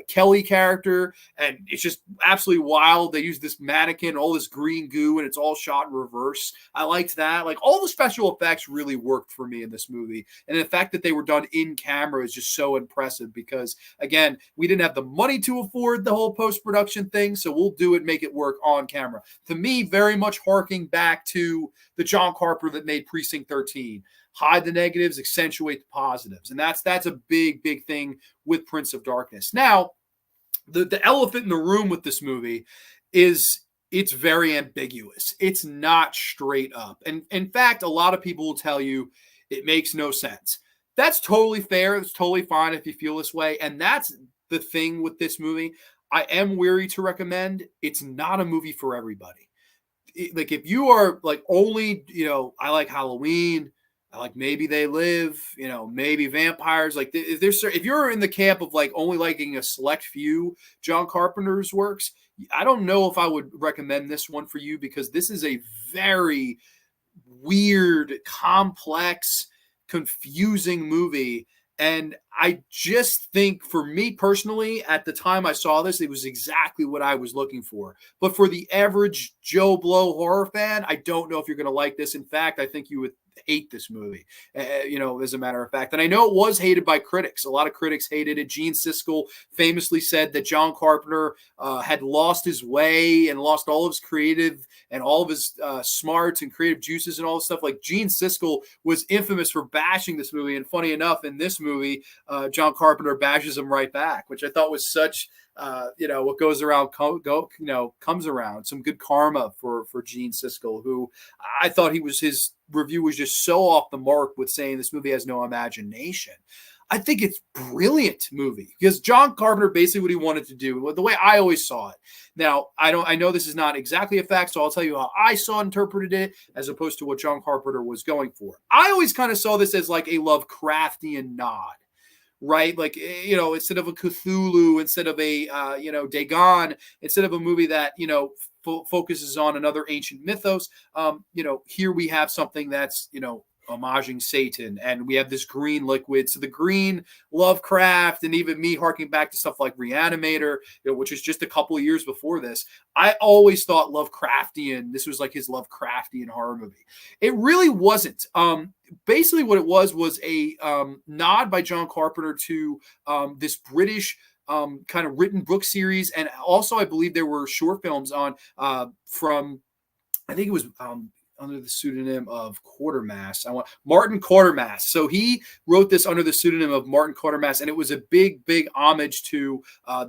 Kelly character. And it's just absolutely wild. They use this mannequin, all this green goo, and it's all shot in reverse. I liked that. Like all the special effects really worked for me in this movie. And the fact that they were done in camera is just so impressive because, again, we didn't have the money to afford the whole post-production thing, so we'll do it, make it work on camera. To me, very much harking back to the John Carpenter that made Precinct 13. Hide the negatives, accentuate the positives. And that's a big, big thing with Prince of Darkness. Now, the elephant in the room with this movie is it's very ambiguous. It's not straight up. And in fact, a lot of people will tell you it makes no sense. That's totally fair. It's totally fine if you feel this way. And that's the thing with this movie. I am weary to recommend. It's not a movie for everybody. Like if you are like only, I like Halloween, I like Maybe They Live, maybe vampires. Like if you're in the camp of like only liking a select few John Carpenter's works, I don't know if I would recommend this one for you because this is a very weird, complex, confusing movie. And I just think for me personally, at the time I saw this, it was exactly what I was looking for. But for the average Joe Blow horror fan, I don't know if you're going to like this. In fact, I think you would hate this movie, as a matter of fact. And I know it was hated by critics. A lot of critics hated it. Gene Siskel famously said that John Carpenter had lost his way and lost all of his creative and all of his smarts and creative juices and all this stuff. Like Gene Siskel was infamous for bashing this movie. And funny enough, in this movie, John Carpenter bashes him right back, which I thought was such what goes around comes around. Some good karma for Gene Siskel, who I thought his review was just so off the mark with saying this movie has no imagination. I think it's brilliant movie because John Carpenter basically what he wanted to do, the way I always saw it. Now, I know this is not exactly a fact, so I'll tell you how I interpreted it as opposed to what John Carpenter was going for. I always kind of saw this as like a Lovecraftian nod. Right? Like, instead of a Cthulhu, instead of a, Dagon, instead of a movie that, focuses on another ancient mythos, here we have something that's, homaging Satan, and we have this green liquid. So the green Lovecraft, and even me harking back to stuff like Reanimator, which is just a couple of years before this, I always thought Lovecraftian, this was like his Lovecraftian horror movie. It really wasn't. Basically what it was a nod by John Carpenter to this British kind of written book series. And also I believe there were short films on from, I think it was under the pseudonym of Martin Quatermass. So he wrote this under the pseudonym of Martin Quatermass, and it was a big, big homage to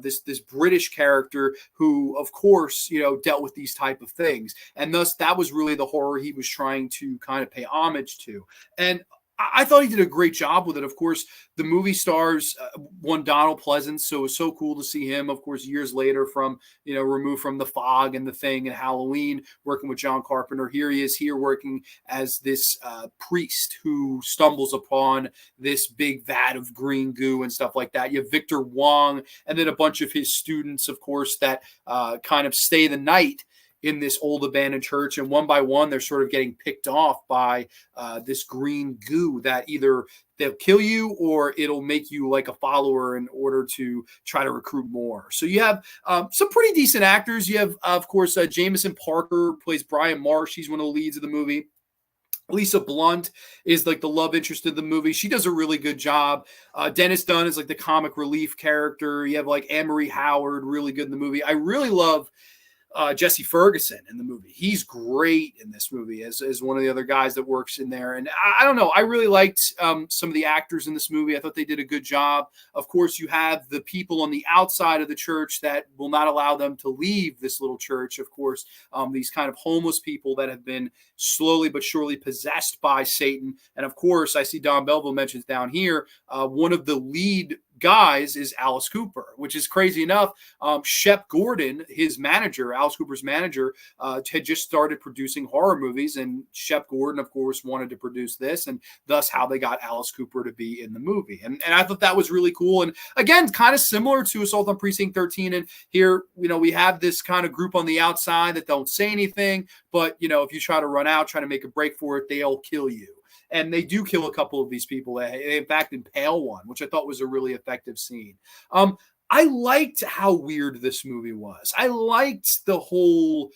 this British character who, of course, dealt with these type of things, and thus that was really the horror he was trying to kind of pay homage to. And I thought he did a great job with it. Of course, the movie stars one Donald Pleasance, so it was so cool to see him, of course, years later from, removed from The Fog and The Thing and Halloween, working with John Carpenter. Here he is here working as this priest who stumbles upon this big vat of green goo and stuff like that. You have Victor Wong and then a bunch of his students, of course, that kind of stay the night in this old abandoned church, and one by one they're sort of getting picked off by this green goo that either they'll kill you or it'll make you like a follower in order to try to recruit more. So you have some pretty decent actors. You have, of course, Jameson Parker plays Brian Marsh. He's one of the leads of the movie. Lisa Blunt is like the love interest of the movie. She does a really good job. Dennis Dunn is like the comic relief character. You have like Anne-Marie Howard, really good in the movie. I really love Jesse Ferguson in the movie. He's great in this movie as one of the other guys that works in there. And I don't know, I really liked some of the actors in this movie. I thought they did a good job. Of course, you have the people on the outside of the church that will not allow them to leave this little church. Of course, these kind of homeless people that have been slowly but surely possessed by Satan. And of course, I see Don Belville mentions down here, one of the lead guys is Alice Cooper, which is crazy enough. Shep Gordon, his manager, Alice Cooper's manager, had just started producing horror movies, and Shep Gordon, of course, wanted to produce this, and thus how they got Alice Cooper to be in the movie. And I thought that was really cool. And again, kind of similar to Assault on Precinct 13. And here, we have this kind of group on the outside that don't say anything, but, if you try to run out, try to make a break for it, they'll kill you. And they do kill a couple of these people. They in fact impale one, which I thought was a really effective scene. I liked how weird this movie was. I liked the whole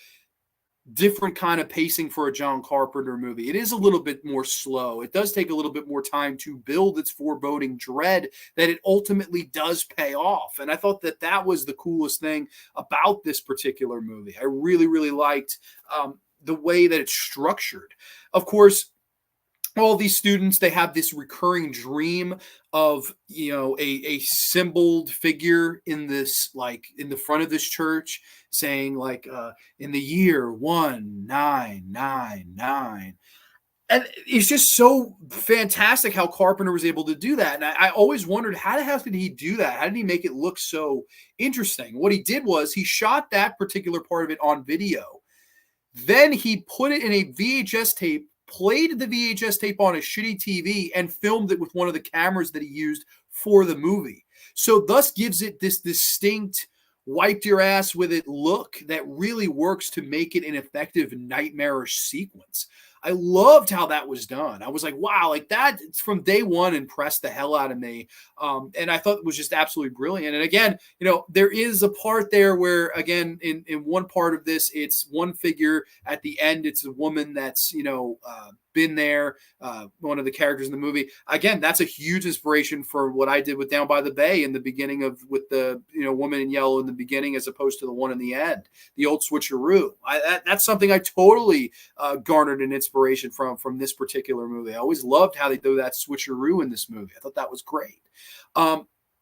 different kind of pacing for a John Carpenter movie. It is a little bit more slow. It does take a little bit more time to build its foreboding dread that it ultimately does pay off. And I thought that was the coolest thing about this particular movie. I really, really liked the way that it's structured. Of course, all these students, they have this recurring dream of, a symboled figure in this, like in the front of this church saying like, in the year 1999. And it's just so fantastic how Carpenter was able to do that. And I always wondered, how the hell did he do that? How did he make it look so interesting? What he did was he shot that particular part of it on video. Then he put it in a VHS tape, played the VHS tape on a shitty TV, and filmed it with one of the cameras that he used for the movie. So thus gives it this distinct wiped your ass with it look that really works to make it an effective nightmarish sequence. I loved how that was done. I was like, wow, like that from day one impressed the hell out of me. And I thought it was just absolutely brilliant. And again, there is a part there where, again, in one part of this, it's one figure at the end. It's a woman that's, been there, one of the characters in the movie. Again, that's a huge inspiration for what I did with Down by the Bay in the beginning with the, woman in yellow in the beginning, as opposed to the one in the end, the old switcheroo. That's something I totally garnered an inspiration from this particular movie. I always loved how they do that switcheroo in this movie. I thought that was great.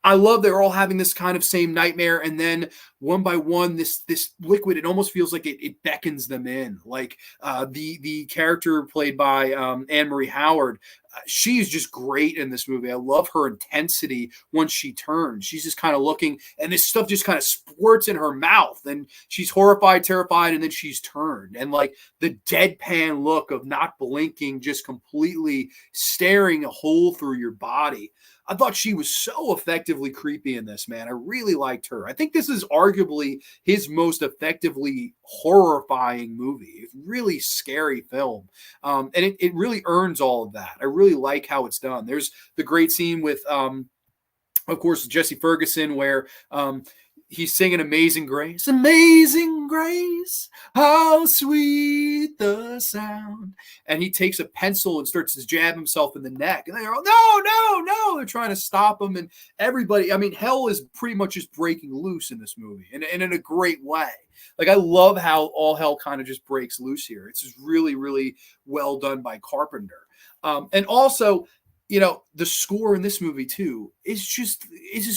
I love they're all having this kind of same nightmare, and then one by one, this liquid, it almost feels like it beckons them in. Like the character played by Anne-Marie Howard, she's just great in this movie. I love her intensity once she turns. She's just kind of looking, and this stuff just kind of squirts in her mouth, and she's horrified, terrified, and then she's turned. And like the deadpan look of not blinking, just completely staring a hole through your body. I thought she was so effectively creepy in this, man. I really liked her. I think this is arguably his most effectively horrifying movie. It's really scary film. And it really earns all of that. I really like how it's done. There's the great scene with, of course, Jesse Ferguson, where he's singing Amazing Grace. Amazing Grace, how sweet the sound. And he takes a pencil and starts to jab himself in the neck. And they're all, no, no, no. They're trying to stop him. And everybody, hell is pretty much just breaking loose in this movie. And in a great way. Like, I love how all hell kind of just breaks loose here. It's just really, really well done by Carpenter. And also, the score in this movie too is just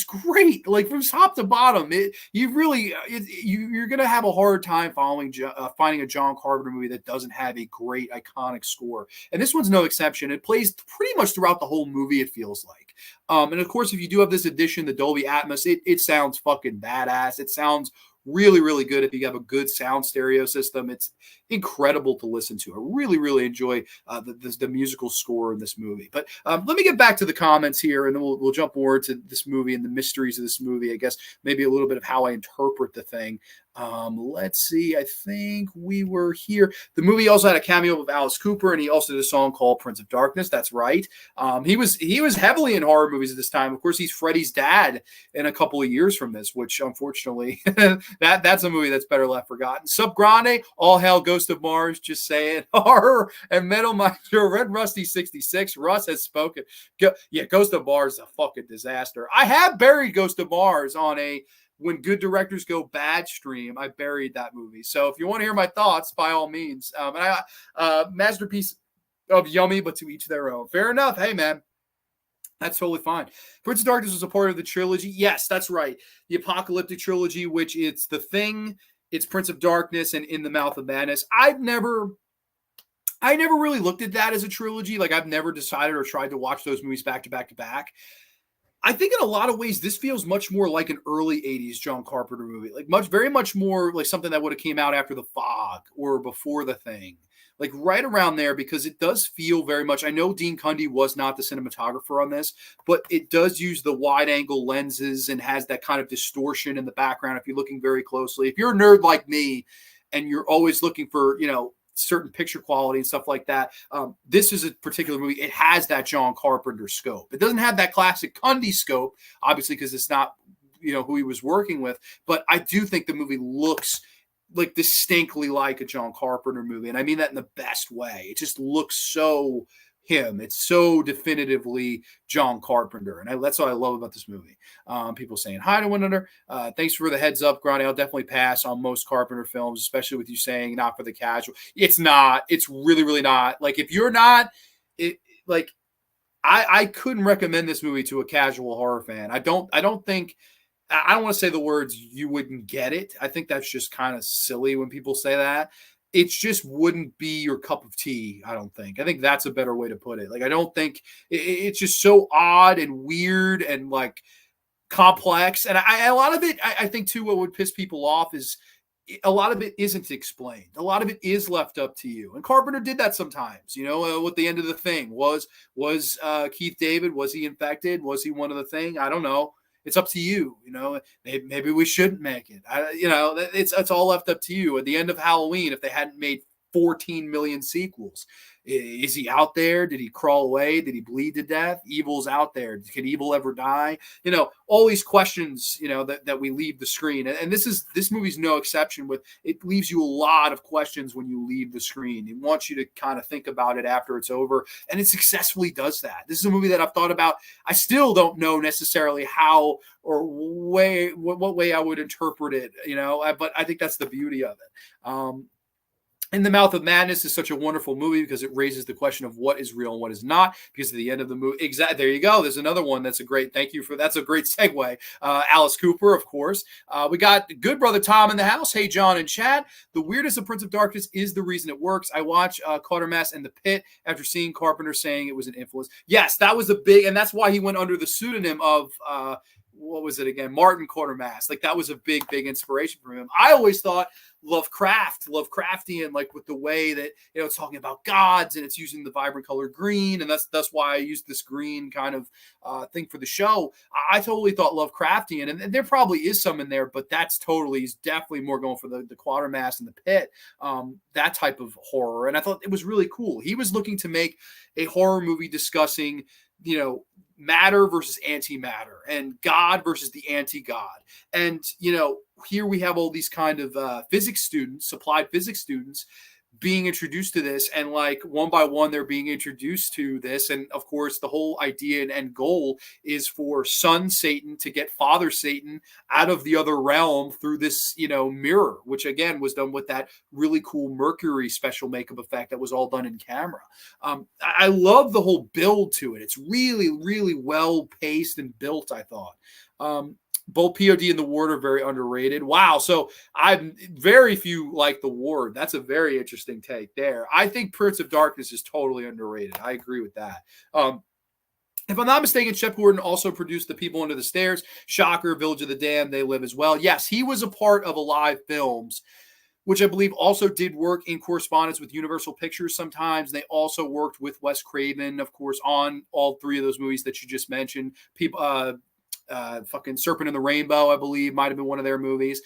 great. Like from top to bottom, you're gonna have a hard time finding a John Carpenter movie that doesn't have a great iconic score. And this one's no exception. It plays pretty much throughout the whole movie, it feels like. And of course, if you do have this edition, the Dolby Atmos, it sounds fucking badass. It sounds really, really good. If you have a good sound stereo system, it's incredible to listen to. I really, really enjoy the musical score in this movie. But let me get back to the comments here, and then we'll jump more to this movie and the mysteries of this movie. I guess maybe a little bit of how I interpret the thing. Let's see. I think we were here. The movie also had a cameo of Alice Cooper, and he also did a song called Prince of Darkness. That's right. He was heavily in horror movies at this time. Of course, he's Freddy's dad in a couple of years from this, which unfortunately that's a movie that's better left forgotten. Sub Grande, All Hell, Ghost of Mars, just saying. Horror and Metal Maestro, Red Rusty 66. Russ has spoken. Ghost of Mars is a fucking disaster. I have buried Ghost of Mars on a When Good Directors Go Bad stream. I buried that movie. So if you want to hear my thoughts, by all means. Masterpiece of yummy, but to each their own. Fair enough. Hey, man. That's totally fine. Prince of Darkness was a part of the trilogy. Yes, that's right. The Apocalyptic Trilogy, which it's The Thing, it's Prince of Darkness, and In the Mouth of Madness. I never really looked at that as a trilogy. Like, I've never decided or tried to watch those movies back to back to back. I think in a lot of ways, this feels much more like an early 80s John Carpenter movie, like very much more like something that would have came out after The Fog or before The Thing, like right around there, because it does feel very much, I know Dean Cundy was not the cinematographer on this, but it does use the wide angle lenses and has that kind of distortion in the background. If you're looking very closely, if you're a nerd like me and you're always looking for, certain picture quality and stuff like that. This is a particular movie. It has that John Carpenter scope. It doesn't have that classic Cundy scope, obviously, because it's not, who he was working with. But I do think the movie looks like distinctly like a John Carpenter movie. And I mean that in the best way. It just looks so him. It's so definitively John Carpenter. And that's what I love about this movie. People saying hi to one another. Thanks for the heads up, Grande. I'll definitely pass on most Carpenter films, especially with you saying not for the casual. It's not. It's really, really not. Like, if you're not, I couldn't recommend this movie to a casual horror fan. I don't want to say the words you wouldn't get it. I think that's just kind of silly when people say that. It just wouldn't be your cup of tea, I don't think. I think that's a better way to put it. Like, I don't think it's just so odd and weird and like complex. And a lot of it, I think too, what would piss people off is a lot of it isn't explained. A lot of it is left up to you. And Carpenter did that sometimes, what the end of The Thing was Keith David, was he infected? Was he one of the Thing? I don't know. It's up to you, maybe we shouldn't make it. It's all left up to you. At the end of Halloween, if they hadn't made 14 million sequels, is he out there? Did he crawl away? Did he bleed to death? Evil's out there. Can evil ever die? All these questions, that we leave the screen. And this movie's no exception. With it leaves you a lot of questions when you leave the screen. It wants you to kind of think about it after it's over. And it successfully does that. This is a movie that I've thought about. I still don't know necessarily how or what way I would interpret it, but I think that's the beauty of it. In the Mouth of Madness is such a wonderful movie because it raises the question of what is real and what is not. Because at the end of the movie, there you go. There's another one that's a great. Thank you for that's a great segue. Alice Cooper, of course. We got good brother Tom in the house. Hey John and Chad. The weirdest of Prince of Darkness is the reason it works. I watched Quatermass and The Pit after seeing Carpenter saying it was an influence. Yes, that was a big, and that's why he went under the pseudonym of. What was it again? Martin Quatermass. Like, that was a big inspiration for him. I always thought Lovecraftian, like with the way that, it's talking about gods and it's using the vibrant color green. And that's why I used this green kind of thing for the show. I totally thought Lovecraftian, and there probably is some in there, but he's definitely more going for the Quatermass and The Pit, that type of horror. And I thought it was really cool. He was looking to make a horror movie discussing, matter versus antimatter and God versus the anti-God. And, here we have all these kind of applied physics students being introduced to this, and like one by one they're being introduced to this. And of course the whole idea and goal is for son Satan to get father Satan out of the other realm through this mirror, which again was done with that really cool Mercury special makeup effect that was all done in camera. I love the whole build to it. It's really, really well paced and built, I thought. Both POD and The Ward are very underrated. Wow. So very few like The Ward. That's a very interesting take there. I think Prince of Darkness is totally underrated. I agree with that. If I'm not mistaken, Shep Gordon also produced The People Under the Stairs, Shocker, Village of the Damned, They Live as well. Yes, he was a part of Alive Films, which I believe also did work in correspondence with Universal Pictures sometimes. They also worked with Wes Craven, of course, on all three of those movies that you just mentioned. Fucking Serpent in the Rainbow, I believe, might have been one of their movies.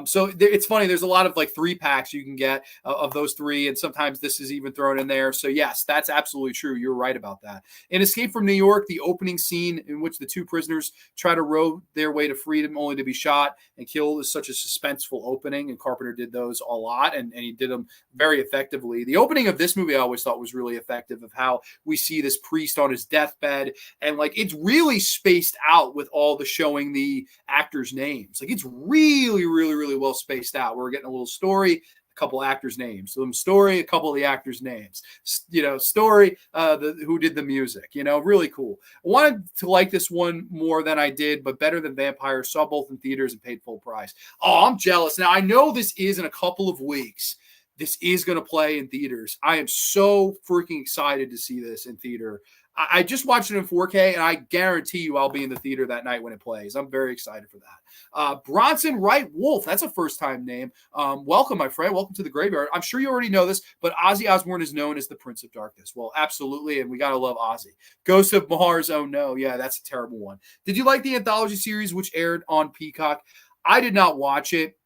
So it's funny. There's a lot of like 3-packs you can get of those three, and sometimes this is even thrown in there. So yes, that's absolutely true. You're right about that. In Escape from New York, the opening scene in which the two prisoners try to row their way to freedom only to be shot and killed is such a suspenseful opening, and Carpenter did those a lot, and he did them very effectively. The opening of this movie I always thought was really effective, of how we see this priest on his deathbed, and like it's really spaced out with all the showing the actors' names. Like, it's really, really, really well spaced out. We're getting a little story, a couple actors' names. Some story, a couple of the actors' names. Story, who did the music. Really cool. I wanted to like this one more than I did, but better than Vampires. Saw both in theaters and paid full price. Oh, I'm jealous. Now, I know this is in a couple of weeks. this is going to play in theaters. I am so freaking excited to see this in theater. I just watched it in 4K, and I guarantee you I'll be in the theater that night when it plays. I'm very excited for that. Bronson Wright Wolf, that's a first-time name. Welcome, my friend. Welcome to the graveyard. I'm sure you already know this, but Ozzy Osbourne is known as the Prince of Darkness. Well, absolutely, and we got to love Ozzy. Ghost of Mars, oh no. Yeah, that's a terrible one. Did you like the anthology series which aired on Peacock? I did not watch it.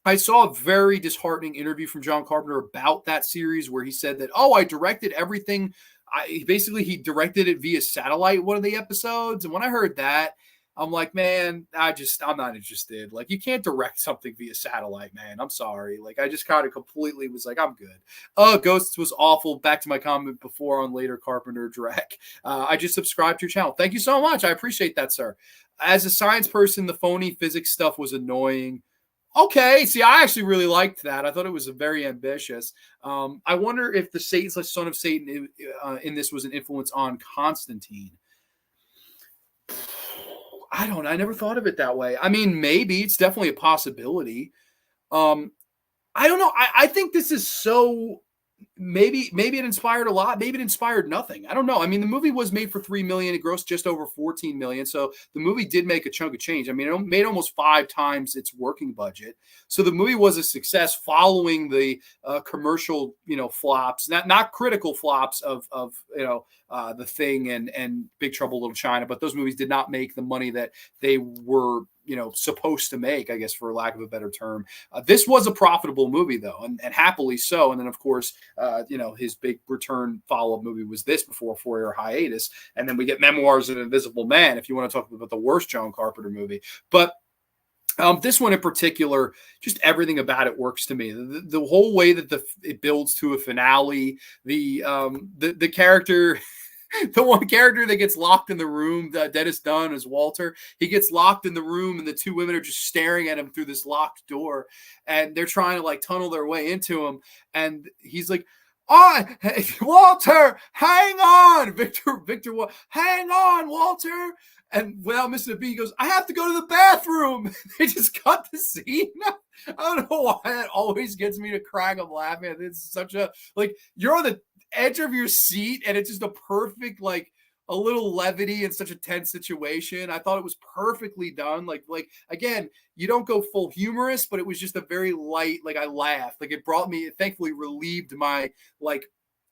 I saw a very disheartening interview from John Carpenter about that series where he said that, I directed everything. He directed it via satellite, one of the episodes. And when I heard that, I'm like, man, I'm not interested. Like, you can't direct something via satellite, man. I'm sorry. Like, I just kind of completely was like, I'm good. Ghosts was awful. Back to my comment before on later Carpenter Drek. I just subscribed to your channel. Thank you so much. I appreciate that, sir. As a science person, the phony physics stuff was annoying. Okay, see, I actually really liked that. I thought it was very ambitious. I wonder if the son of Satan in this was an influence on Constantine. I don't know. I never thought of it that way. I mean, maybe. It's definitely a possibility. I don't know. I think this is so... Maybe it inspired a lot. Maybe it inspired nothing. I don't know. I mean, the movie was made for $3 million. It grossed just over $14 million. So the movie did make a chunk of change. I mean, it made almost 5 times its working budget. So the movie was a success following the commercial, flops, not critical flops of The Thing and Big Trouble in Little China. But those movies did not make the money that they were supposed to make, I guess, for lack of a better term. This was a profitable movie, though, and happily so. And then, of course, his big return follow-up movie was this before a 4-year hiatus. And then we get Memoirs of an Invisible Man, if you want to talk about the worst John Carpenter movie. But this one in particular, just everything about it works to me. The whole way that it builds to a finale, the character... The one character that gets locked in the room, Dennis Dunn, is Walter. He gets locked in the room, and the 2 women are just staring at him through this locked door, and they're trying to tunnel their way into him. And he's like, Walter, hang on, Victor, hang on, Walter. And without missing a beat, he goes, I have to go to the bathroom. They just cut the scene. I don't know why that always gets me to crack up laughing. It's such a, you're on the edge of your seat, and it's just a perfect, a little levity in such a tense situation. I thought it was perfectly done. Again, you don't go full humorous, but it was just a very light, I laughed. It brought me, it thankfully relieved my,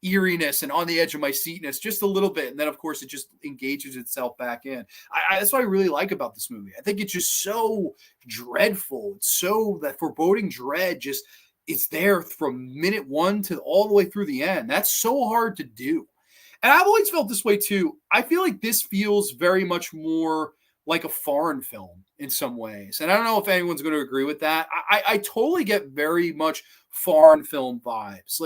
eeriness and on the edge of my seatness just a little bit. And then, of course, it just engages itself back in. That's what I really like about this movie. I think it's just so dreadful. It's so that foreboding dread just... It's there from minute 1 to all the way through the end. That's so hard to do. And I've always felt this way too. I feel like this feels very much more like a foreign film in some ways. And I don't know if anyone's going to agree with that. I totally get very much foreign film vibes.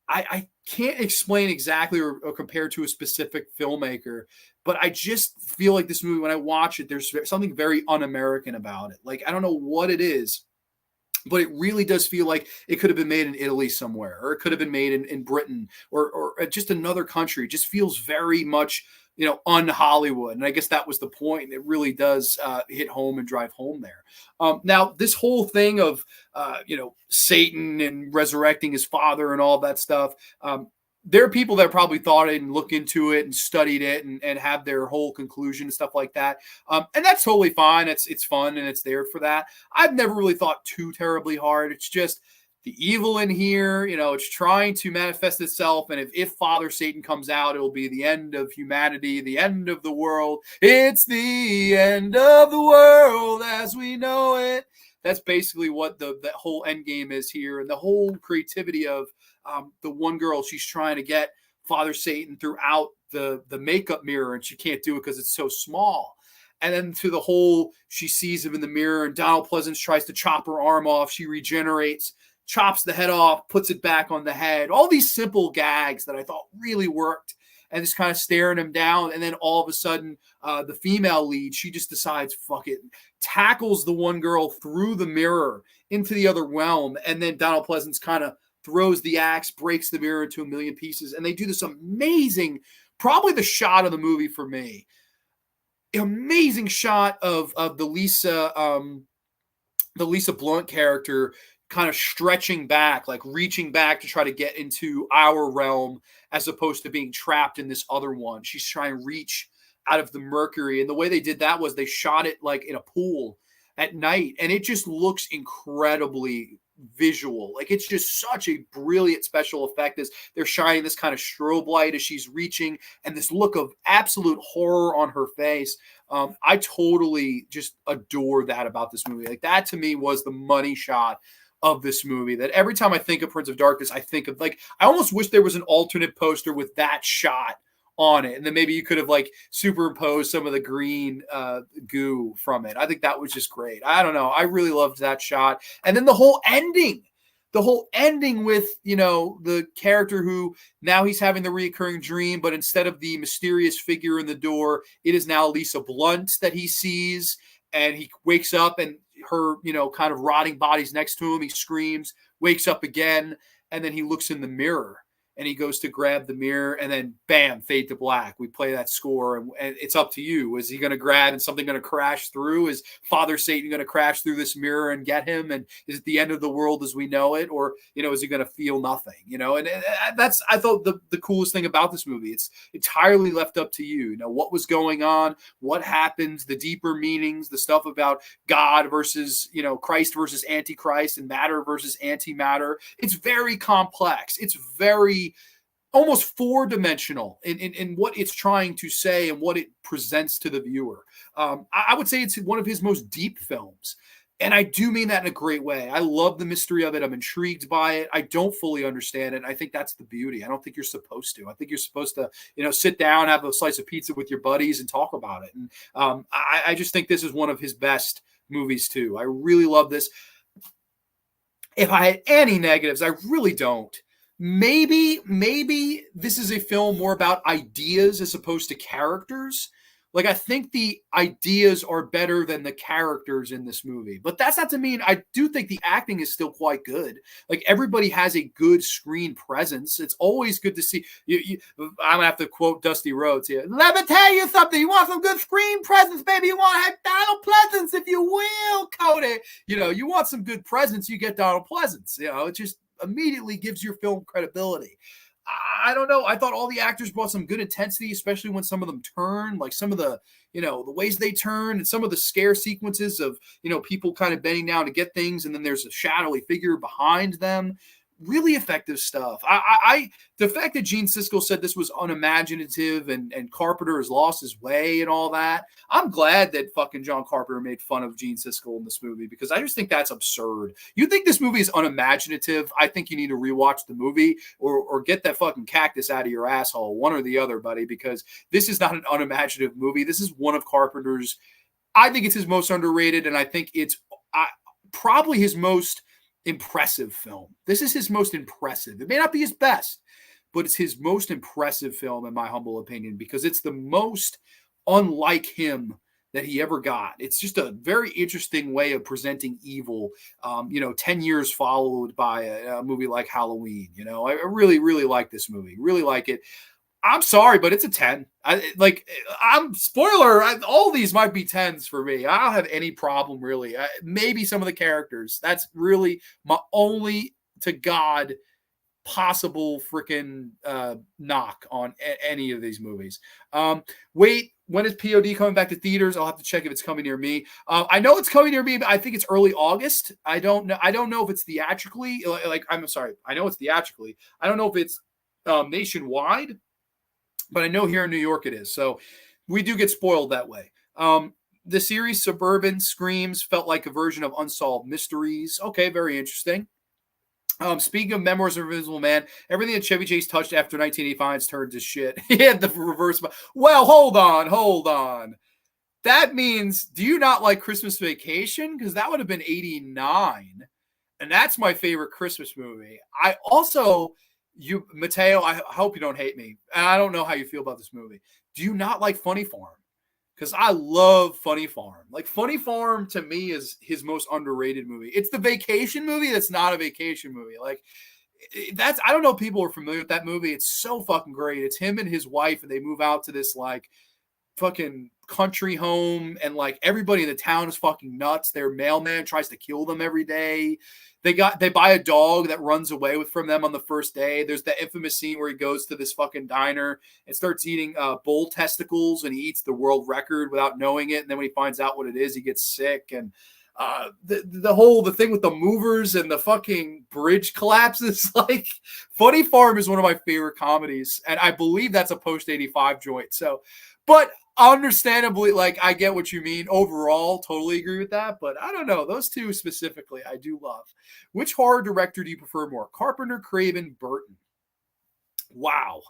I can't explain exactly or compare to a specific filmmaker, but I just feel like this movie, when I watch it, there's something very un-American about it. I don't know what it is, but it really does feel like it could have been made in Italy somewhere, or it could have been made in Britain or just another country. It just feels very much, un-Hollywood. And I guess that was the point. It really does hit home and drive home there. Now, this whole thing of, Satan and resurrecting his father and all that stuff, there are people that probably thought it and look into it and studied it and have their whole conclusion and stuff like that. And that's totally fine. It's fun and it's there for that. I've never really thought too terribly hard. It's just the evil in here, it's trying to manifest itself. And if Father Satan comes out, it'll be the end of humanity, the end of the world. It's the end of the world as we know it. That's basically what the whole end game is here. And the whole creativity of the one girl, she's trying to get Father Satan throughout the makeup mirror, and she can't do it because it's so small. And then to the whole, she sees him in the mirror, and Donald Pleasance tries to chop her arm off. She regenerates, chops the head off, puts it back on the head. All these simple gags that I thought really worked, and just kind of staring him down. And then all of a sudden, the female lead, she just decides, fuck it, tackles the one girl through the mirror into the other realm. And then Donald Pleasance kind of throws the axe, breaks the mirror into a million pieces. And they do this amazing, probably the shot of the movie for me, amazing shot of the Lisa Blunt character kind of stretching back, like reaching back to try to get into our realm as opposed to being trapped in this other one. She's trying to reach out of the mercury. And the way they did that was they shot it like in a pool at night. And it just looks incredibly visual. Like it's just such a brilliant special effect as they're shining this kind of strobe light as she's reaching and this look of absolute horror on her face. I totally just adore that about this movie. Like that to me was the money shot of this movie, that every time I think of Prince of Darkness, I think of like, I almost wish there was an alternate poster with that shot on it. And then maybe you could have like superimposed some of the green goo from it. I think that was just great. I don't know. I really loved that shot. And then the whole ending with, you know, the character who now he's having the reoccurring dream, but instead of the mysterious figure in the door, it is now Lisa Blunt that he sees. And he wakes up and her, you know, kind of rotting body's next to him. He screams, wakes up again. And then he looks in the mirror and he goes to grab the mirror and then bam, fade to black. We play that score and it's up to you. Is he going to grab and something going to crash through? Is Father Satan going to crash through this mirror and get him? And is it the end of the world as we know it? Or, you know, is he going to feel nothing, you know? And that's, I thought the coolest thing about this movie. It's entirely left up to you. You know, what was going on, what happened, the deeper meanings, the stuff about God versus, you know, Christ versus Antichrist and matter versus antimatter. It's very complex. It's very almost four-dimensional in what it's trying to say and what it presents to the viewer. I would say it's one of his most deep films. And I do mean that in a great way. I love the mystery of it. I'm intrigued by it. I don't fully understand it. I think that's the beauty. I don't think you're supposed to. I think you're supposed to, you know, sit down, have a slice of pizza with your buddies and talk about it. And I just think this is one of his best movies too. I really love this. If I had any negatives, I really don't. Maybe this is a film more about ideas as opposed to characters. Like, I think the ideas are better than the characters in this movie. But that's not to mean I do think the acting is still quite good. Like, everybody has a good screen presence. It's always good to see. I'm going to have to quote Dusty Rhodes here. Let me tell you something. You want some good screen presence, baby? You want to have Donald Pleasance, if you will, Cody. You know, you want some good presence, you get Donald Pleasance. You know, it just immediately gives your film credibility. I don't know. I thought all the actors brought some good intensity, especially when some of them turn, like some of the, you know, the ways they turn and some of the scare sequences of, you know, people kind of bending down to get things. And then there's a shadowy figure behind them. Really effective stuff. The fact that Gene Siskel said this was unimaginative and Carpenter has lost his way and all that. I'm glad that fucking John Carpenter made fun of Gene Siskel in this movie because I just think that's absurd. You think this movie is unimaginative? I think you need to rewatch the movie or get that fucking cactus out of your asshole, one or the other, buddy, because this is not an unimaginative movie. This is one of Carpenter's. I think it's his most underrated, and I think it's probably his most impressive film. This is his most impressive. It may not be his best, but it's his most impressive film in my humble opinion because it's the most unlike him that he ever got. It's just a very interesting way of presenting evil, 10 years followed by a movie like Halloween. You know, I really, really like this movie. Really like it. I'm sorry, but it's a 10. Spoiler, all these might be 10s for me. I don't have any problem, really. Maybe some of the characters. That's really my only to God possible freaking knock on any of these movies. Wait, when is POD coming back to theaters? I'll have to check if it's coming near me. I know it's coming near me, but I think it's early August. I don't know if it's theatrically. I'm sorry. I know it's theatrically. I don't know if it's nationwide. But I know here in New York it is. So we do get spoiled that way. The series Suburban Screams felt like a version of Unsolved Mysteries. Okay, very interesting. Speaking of Memoirs of Invisible Man, everything that Chevy Chase touched after 1985 turned to shit. He had the reverse. Well, hold on. That means, do you not like Christmas Vacation? Because that would have been 89. And that's my favorite Christmas movie. I also... Mateo, I hope you don't hate me. And I don't know how you feel about this movie. Do you not like Funny Farm? Because I love Funny Farm. Like, Funny Farm to me is his most underrated movie. It's the vacation movie that's not a vacation movie. Like, I don't know if people are familiar with that movie. It's so fucking great. It's him and his wife, and they move out to this, like, fucking country home, and like everybody in the town is fucking nuts. Their mailman tries to kill them every day. They buy a dog that runs away from them on the first day. There's the infamous scene where he goes to this fucking diner and starts eating bull testicles, and he eats the world record without knowing it. And then when he finds out what it is, he gets sick. And the thing with the movers and the fucking bridge collapses, like Funny Farm is one of my favorite comedies, and I believe that's a post 85 joint. So, but understandably, like, I get what you mean. Overall, totally agree with that, but I don't know. Those two specifically, I do love. Which horror director do you prefer more? Carpenter, Craven, Burton? Wow.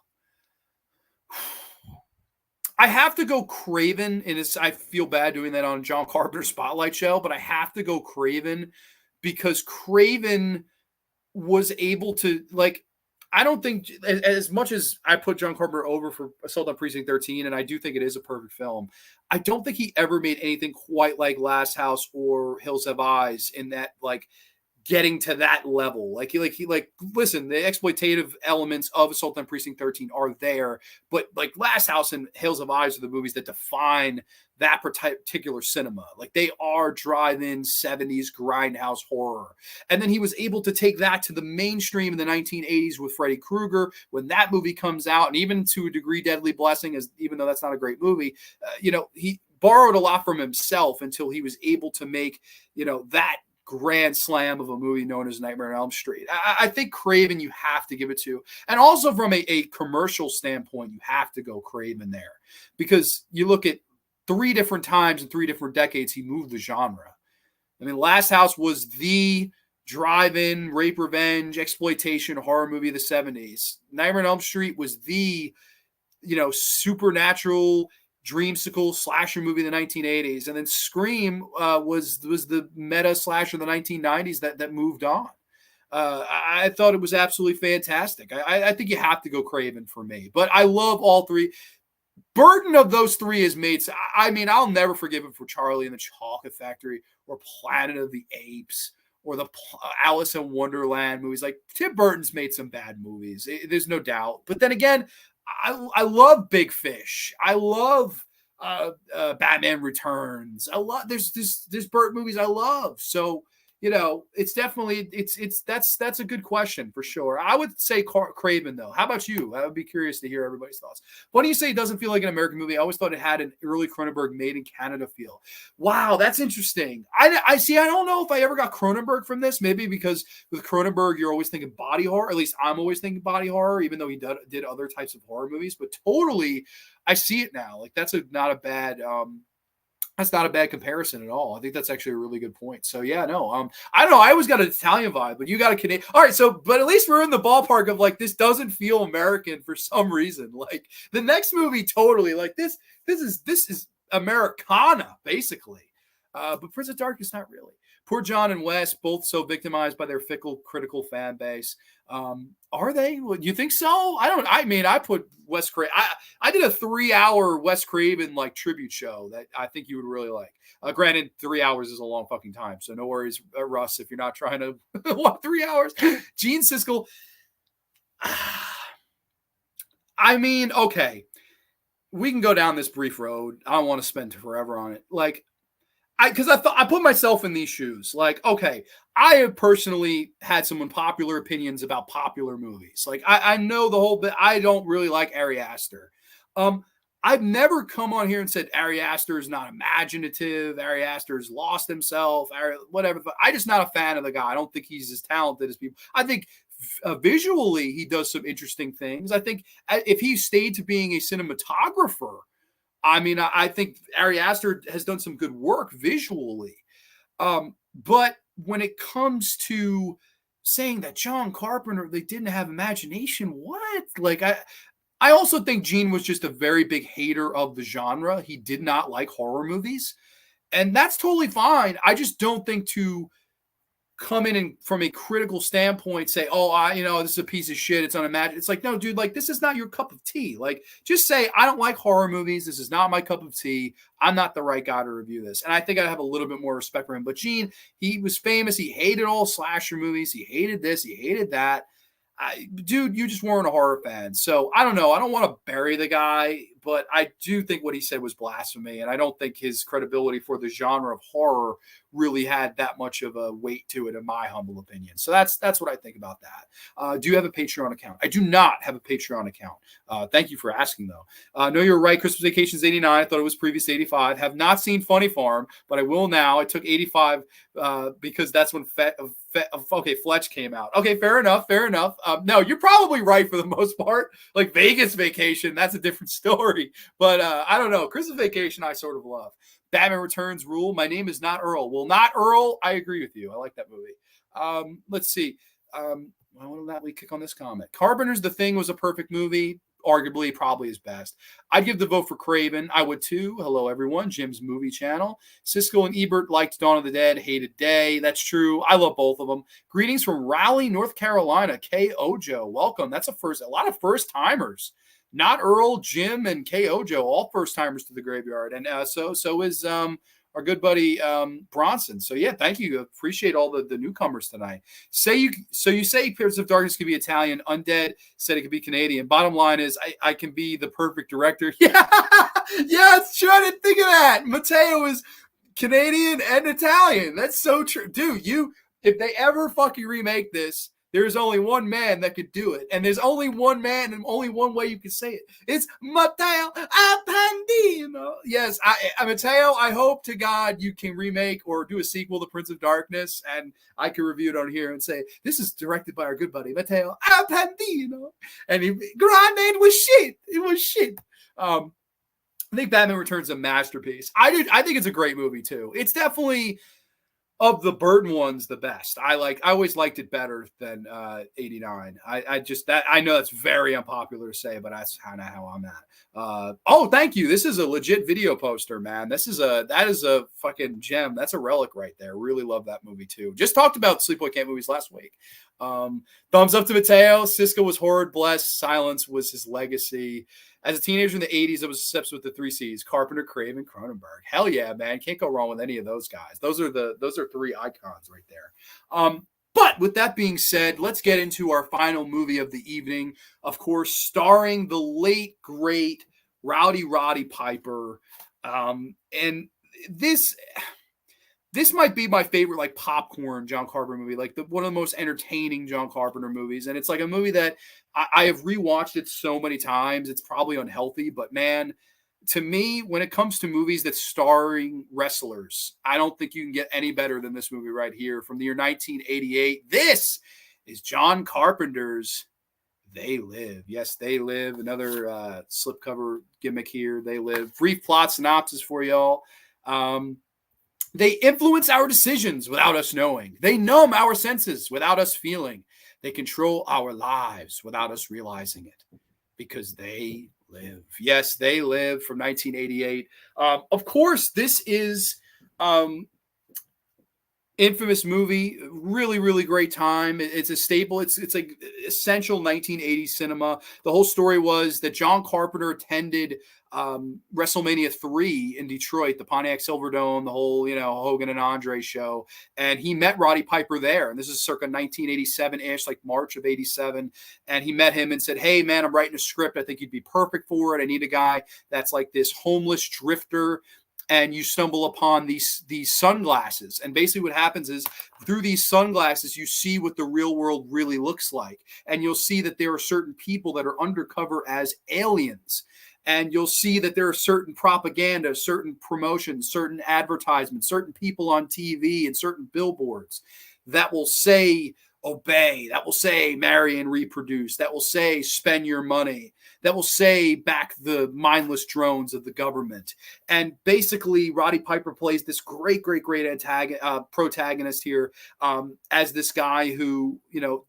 I have to go Craven, and I feel bad doing that on John Carpenter Spotlight Show, but I have to go Craven because Craven was able to, like, I don't think, as much as I put John Carpenter over for Assault on Precinct 13, and I do think it is a perfect film, I don't think he ever made anything quite like Last House or Hills Have Eyes in that, like, getting to that level. Listen, the exploitative elements of Assault on Precinct 13 are there, but like Last House and Hills of Eyes are the movies that define that particular cinema. Like, they are drive-in 70s grindhouse horror. And then he was able to take that to the mainstream in the 1980s with Freddy Krueger when that movie comes out, and even to a degree Deadly Blessing, even though that's not a great movie, he borrowed a lot from himself until he was able to make, that grand slam of a movie known as Nightmare on Elm Street. I think Craven you have to give it to. And also from a commercial standpoint, you have to go Craven there. Because you look at 3 different times in 3 different decades, he moved the genre. I mean, Last House was the drive-in, rape, revenge, exploitation horror movie of the 70s. Nightmare on Elm Street was the, supernatural dreamsicle slasher movie of the 1980s, and then Scream was the meta slasher of the 1990s that moved on. I thought it was absolutely fantastic. I think you have to go Craven for me, but I love all 3. Burton of those 3 has made. I mean, I'll never forgive him for Charlie and the Chocolate Factory or Planet of the Apes or the Alice in Wonderland movies. Like, Tim Burton's made some bad movies. There's no doubt. But then again, I love Big Fish. I love Batman Returns. I love there's Burton movies I love. So it's definitely that's a good question for sure. I would say Craven though. How about you? I would be curious to hear everybody's thoughts. Why do you say it doesn't feel like an American movie? I always thought it had an early Cronenberg made in Canada feel. Wow, that's interesting. I see. I don't know if I ever got Cronenberg from this. Maybe because with Cronenberg you're always thinking body horror. At least I'm always thinking body horror, even though he did other types of horror movies. But totally, I see it now. Like, that's not a bad. That's not a bad comparison at all. I think that's actually a really good point. So yeah, no, I don't know. I always got an Italian vibe, but you got a Canadian. All right, so but at least we're in the ballpark of like this doesn't feel American for some reason. Like the next movie, totally like this is Americana basically. But Prince of Darkness, not really. Poor John and Wes, both so victimized by their fickle, critical fan base. Are they? You think so? I put Wes Craven. I did a 3-hour Wes Craven like tribute show that I think you would really like. Granted, 3 hours is a long fucking time, so no worries, Russ, if you're not trying to walk 3 hours. Gene Siskel. I mean, okay, we can go down this brief road. I don't want to spend forever on it. Like, because I put myself in these shoes. Like, okay, I have personally had some unpopular opinions about popular movies. Like, I know the whole bit. I don't really like Ari Aster. I've never come on here and said Ari Aster is not imaginative. Ari Aster has lost himself. Whatever. But I'm just not a fan of the guy. I don't think he's as talented as people. I think visually he does some interesting things. I think if he stayed to being a cinematographer, I mean, I think Ari Aster has done some good work visually. But when it comes to saying that John Carpenter, they didn't have imagination, what? Like, I also think Gene was just a very big hater of the genre. He did not like horror movies. And that's totally fine. I just don't think to come in and from a critical standpoint say, this is a piece of shit, it's unimaginable. It's like, no, dude, like, this is not your cup of tea. Like, just say, I don't like horror movies. This is not my cup of tea. I'm not the right guy to review this. And I think I have a little bit more respect for him. But Gene, he was famous. He hated all slasher movies. He hated this. He hated that. Dude, you just weren't a horror fan. So I don't know. I don't want to bury the guy, but I do think what he said was blasphemy, and I don't think his credibility for the genre of horror really had that much of a weight to it, in my humble opinion. So that's what I think about that. Do you have a Patreon account? I do not have a Patreon account. Thank you for asking, though. No, you're right. Christmas Vacation's 89. I thought it was previous 85. Have not seen Funny Farm, but I will now. I took 85 because that's when Fletch came out. Okay, fair enough. No, you're probably right for the most part. Like Vegas Vacation, that's a different story. But I don't know. Christmas Vacation, I sort of love. Batman Returns rule. My name is not Earl. Well, not Earl. I agree with you. I like that movie. Let's see. Why don't that we kick on this comment? Carpenter's The Thing was a perfect movie. Arguably, probably his best. I'd give the vote for Craven. I would too. Hello, everyone. Jim's Movie Channel. Cisco and Ebert liked Dawn of the Dead, hated Day. That's true. I love both of them. Greetings from Raleigh, North Carolina. K. Ojo. Welcome. That's a lot of first timers. Not Earl, Jim, and K. Ojo, all first timers to the graveyard. And so is our good buddy Bronson. So yeah, thank you. Appreciate all the newcomers tonight. You say Pirates of Darkness could be Italian. Undead said it could be Canadian. Bottom line is I can be the perfect director. Yeah, it's true. I didn't think of that. Matteo is Canadian and Italian. That's so true. Dude, if they ever fucking remake this, there's only one man that could do it. And there's only one man and only one way you can say it. It's Matteo Appendino. Yes, Matteo, I hope to God you can remake or do a sequel to Prince of Darkness, and I can review it on here and say, this is directed by our good buddy, Matteo Appendino. And Grande was shit. It was shit. I think Batman Returns is a masterpiece. I think it's a great movie, too. It's definitely... of the Burton ones, the best. I always liked it better than 89. I know that's very unpopular to say, but that's kind of how I'm at. Oh, thank you. This is a legit video poster, man. That is a fucking gem. That's a relic right there. Really love that movie too. Just talked about Sleepaway Camp movies last week. Thumbs up to Mateo. Cisco was horrid, blessed. Silence was his legacy. As a teenager in the 80s, I was obsessed with the 3 C's: Carpenter, Craven, Cronenberg. Hell yeah, man. Can't go wrong with any of those guys. Those are 3 icons right there. But with that being said, let's get into our final movie of the evening. Of course, starring the late, great Rowdy Roddy Piper. And this might be my favorite, like, popcorn John Carpenter movie, like one of the most entertaining John Carpenter movies. And it's like a movie that I have rewatched it so many times. It's probably unhealthy, but man, to me, when it comes to movies that's starring wrestlers, I don't think you can get any better than this movie right here from the year 1988. This is John Carpenter's They Live. Yes, They Live. Another slipcover gimmick here. They Live. Brief plot synopsis for y'all. They influence our decisions without us knowing. They numb our senses without us feeling. They control our lives without us realizing it, because they live. Yes, They Live from 1988. Of course, this is infamous movie. Really, really great time. It's a staple. It's like essential 1980s cinema. The whole story was that John Carpenter attended WrestleMania 3 in Detroit, the Pontiac Silverdome, the whole, Hogan and Andre show. And he met Roddy Piper there. And this is circa 1987-ish, like March of 87. And he met him and said, hey, man, I'm writing a script. I think you'd be perfect for it. I need a guy that's like this homeless drifter. And you stumble upon these sunglasses. And basically what happens is through these sunglasses, you see what the real world really looks like. And you'll see that there are certain people that are undercover as aliens. And you'll see that there are certain propaganda, certain promotions, certain advertisements, certain people on TV and certain billboards that will say, obey, that will say, marry and reproduce, that will say, spend your money, that will say, back the mindless drones of the government. And basically, Roddy Piper plays this great protagonist here as this guy who,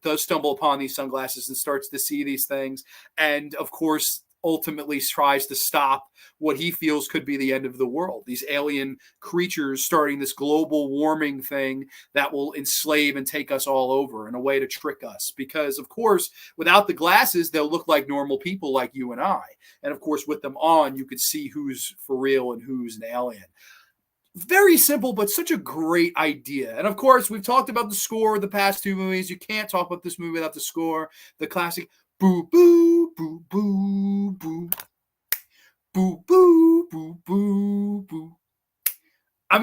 does stumble upon these sunglasses and starts to see these things. And of course, ultimately tries to stop what he feels could be the end of the world. These alien creatures starting this global warming thing that will enslave and take us all over in a way to trick us. Because, of course, without the glasses, they'll look like normal people like you and I. And, of course, with them on, you could see who's for real and who's an alien. Very simple, but such a great idea. And, of course, we've talked about the score of the past 2 movies. You can't talk about this movie without the score. The classic boo, boo, boo, boo, boo.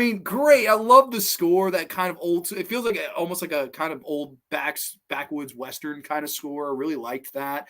mean, great. I love the score. That kind of old. It feels like almost like a kind of old backwoods western kind of score. I really liked that.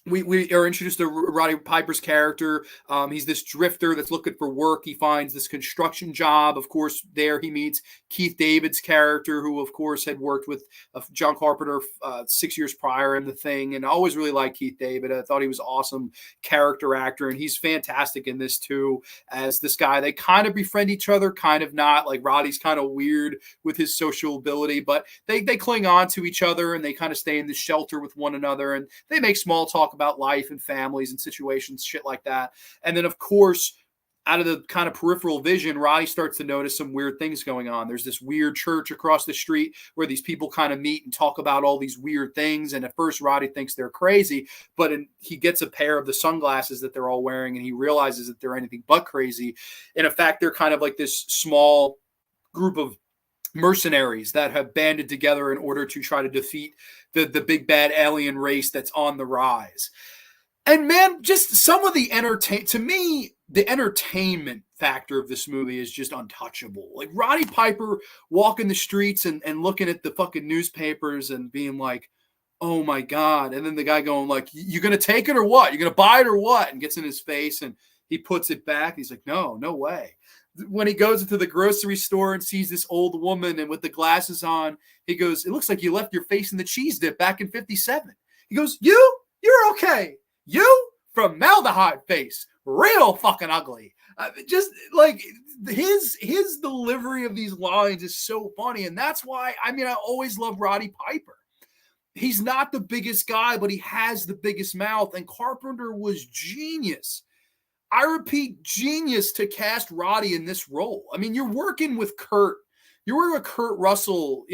We are introduced to Roddy Piper's character. He's this drifter that's looking for work. He finds this construction job. Of course, there he meets Keith David's character, who, of course, had worked with John Carpenter 6 years prior in The Thing. And I always really liked Keith David. I thought he was awesome character actor. And he's fantastic in this, too, as this guy. They kind of befriend each other, kind of not. Like, Roddy's kind of weird with his social ability, but they cling on to each other, and they kind of stay in the shelter with one another. And they make small talk about life and families and situations, shit like that. And then, of course, out of the kind of peripheral vision, Roddy starts to notice some weird things going on. There's this weird church across the street where these people kind of meet and talk about all these weird things. And at first, Roddy thinks they're crazy, but he gets a pair of the sunglasses that they're all wearing, and he realizes that they're anything but crazy. And in fact, they're kind of like this small group of mercenaries that have banded together in order to try to defeat the big bad alien race that's on the rise. And man, just some of the to me, the entertainment factor of this movie is just untouchable. Like Roddy Piper walking the streets and looking at the fucking newspapers and being like, oh my God. And then the guy going like, you going to take it or what? You're going to buy it or what? And gets in his face and he puts it back. He's like, no way. When he goes into the grocery store and sees this old woman and with the glasses on, he goes, it looks like you left your face in the cheese dip back in 57. He goes, you're okay. You formaldehyde face, real fucking ugly. Just like his delivery of these lines is so funny. And that's why, I mean, I always love Roddy Piper. He's not the biggest guy, but he has the biggest mouth. And Carpenter was genius. I repeat, genius to cast Roddy in this role. I mean, you're working with Kurt. You're working with Kurt Russell,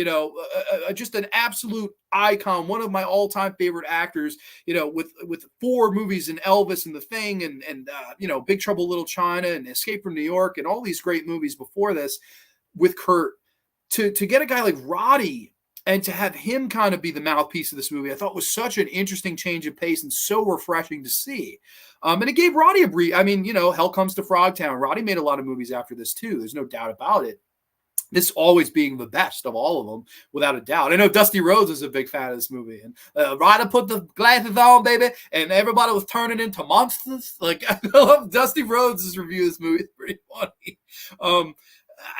just an absolute icon, one of my all-time favorite actors, with 4 movies in Elvis and The Thing and Big Trouble in Little China and Escape from New York and all these great movies before this with Kurt. To get a guy like Roddy and to have him kind of be the mouthpiece of this movie, I thought was such an interesting change of pace and so refreshing to see. And it gave Roddy a brief. I mean, Hell Comes to Frogtown. Roddy made a lot of movies after this too. There's no doubt about it. This always being the best of all of them, without a doubt. I know Dusty Rhodes is a big fan of this movie. And Roddy put the glasses on, baby, and everybody was turning into monsters. Like, I love Dusty Rhodes' review of this movie. It's pretty funny.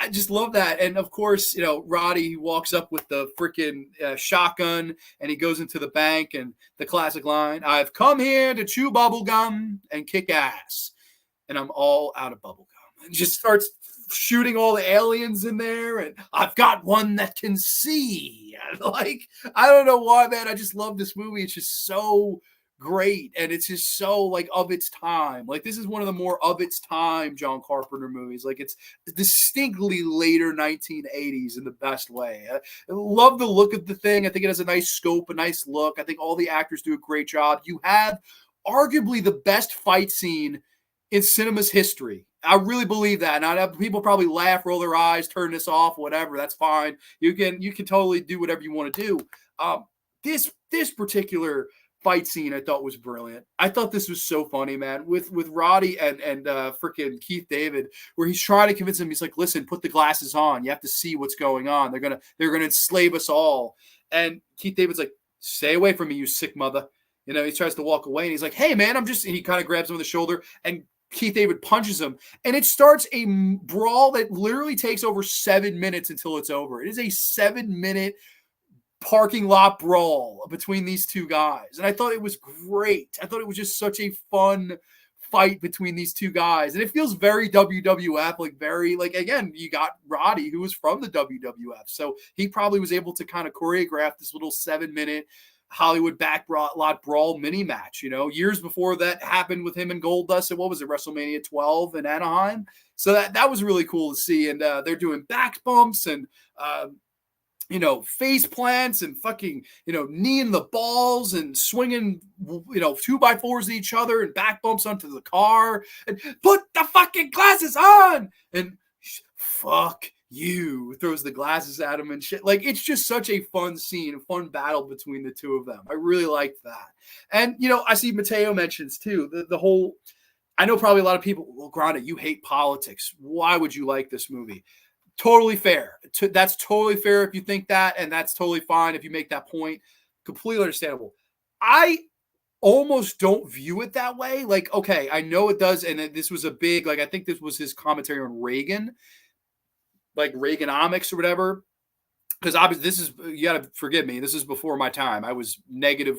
I just love that. And of course, Roddy walks up with the freaking shotgun and he goes into the bank and the classic line, I've come here to chew bubble gum and kick ass. And I'm all out of bubble gum. And just starts shooting all the aliens in there. And I've got one that can see. Like, I don't know why, man. I just love this movie. It's just so great, and it's just so like of its time. Like, this is one of the more of its time John Carpenter movies. Like, it's distinctly later 1980s in the best way. I love the look of the thing. I think it has a nice scope, a nice look. I think all the actors do a great job. You have arguably the best fight scene in cinema's history. I really believe that. Now, people probably laugh, roll their eyes, turn this off, whatever. That's fine. You can totally do whatever you want to do. This particular fight scene I thought was brilliant. I thought this was so funny, man, with Roddy and freaking Keith David, where he's trying to convince him. He's like, listen, put the glasses on. You have to see what's going on. They're gonna enslave us all. And Keith David's like, stay away from me, you sick mother. He tries to walk away and he's like, hey man, and he kind of grabs him on the shoulder and Keith David punches him. And it starts a brawl that literally takes over 7 minutes until it's over. It is a 7-minute parking lot brawl between these two guys. And I thought it was great. I thought it was just such a fun fight between these two guys. And it feels very WWF, like very, like, again, you got Roddy, who was from the WWF. So he probably was able to kind of choreograph this little 7-minute Hollywood backlot brawl mini match, years before that happened with him and Goldust. And what was it, WrestleMania 12 in Anaheim? So that was really cool to see. And they're doing back bumps and, face plants and fucking, kneeing the balls and swinging, 2x4s at each other and back bumps onto the car and put the fucking glasses on and fuck you, throws the glasses at him and shit. Like, it's just such a fun scene, a fun battle between the two of them. I really liked that. And, I see Mateo mentions too, the whole I know probably a lot of people, well, Grande, you hate politics. Why would you like this movie? Totally fair. That's totally fair if you think that, and that's totally fine if you make that point. Completely understandable. I almost don't view it that way. Like, okay, I know it does, and this was a big, like, I think this was his commentary on Reagan, like Reaganomics or whatever. Because obviously, this is, you got to forgive me, this is before my time. I was negative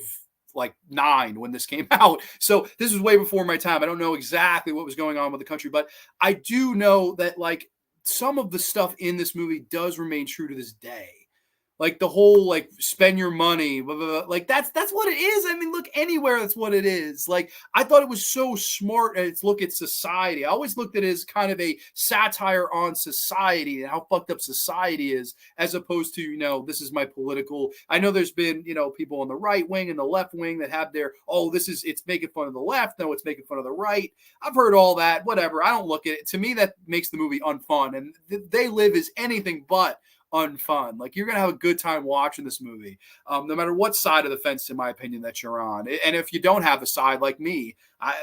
like 9 when this came out. So this was way before my time. I don't know exactly what was going on with the country, but I do know that like some of the stuff in this movie does remain true to this day. Like the whole like spend your money, blah, blah, blah. Like that's what it is. I mean, look anywhere, that's what it is. Like I thought it was so smart at its look at society. I always looked at it as kind of a satire on society and how fucked up society is, as opposed to, you know, this is my political. I know there's been, you know, people on the right wing and the left wing that have their, oh, it's making fun of the left. No, it's making fun of the right. I've heard all that, whatever. I don't look at it. To me, that makes the movie unfun. And They Live is anything but unfun. Like you're gonna have a good time watching this movie, no matter what side of the fence, in my opinion, that you're on. And if you don't have a side like me, I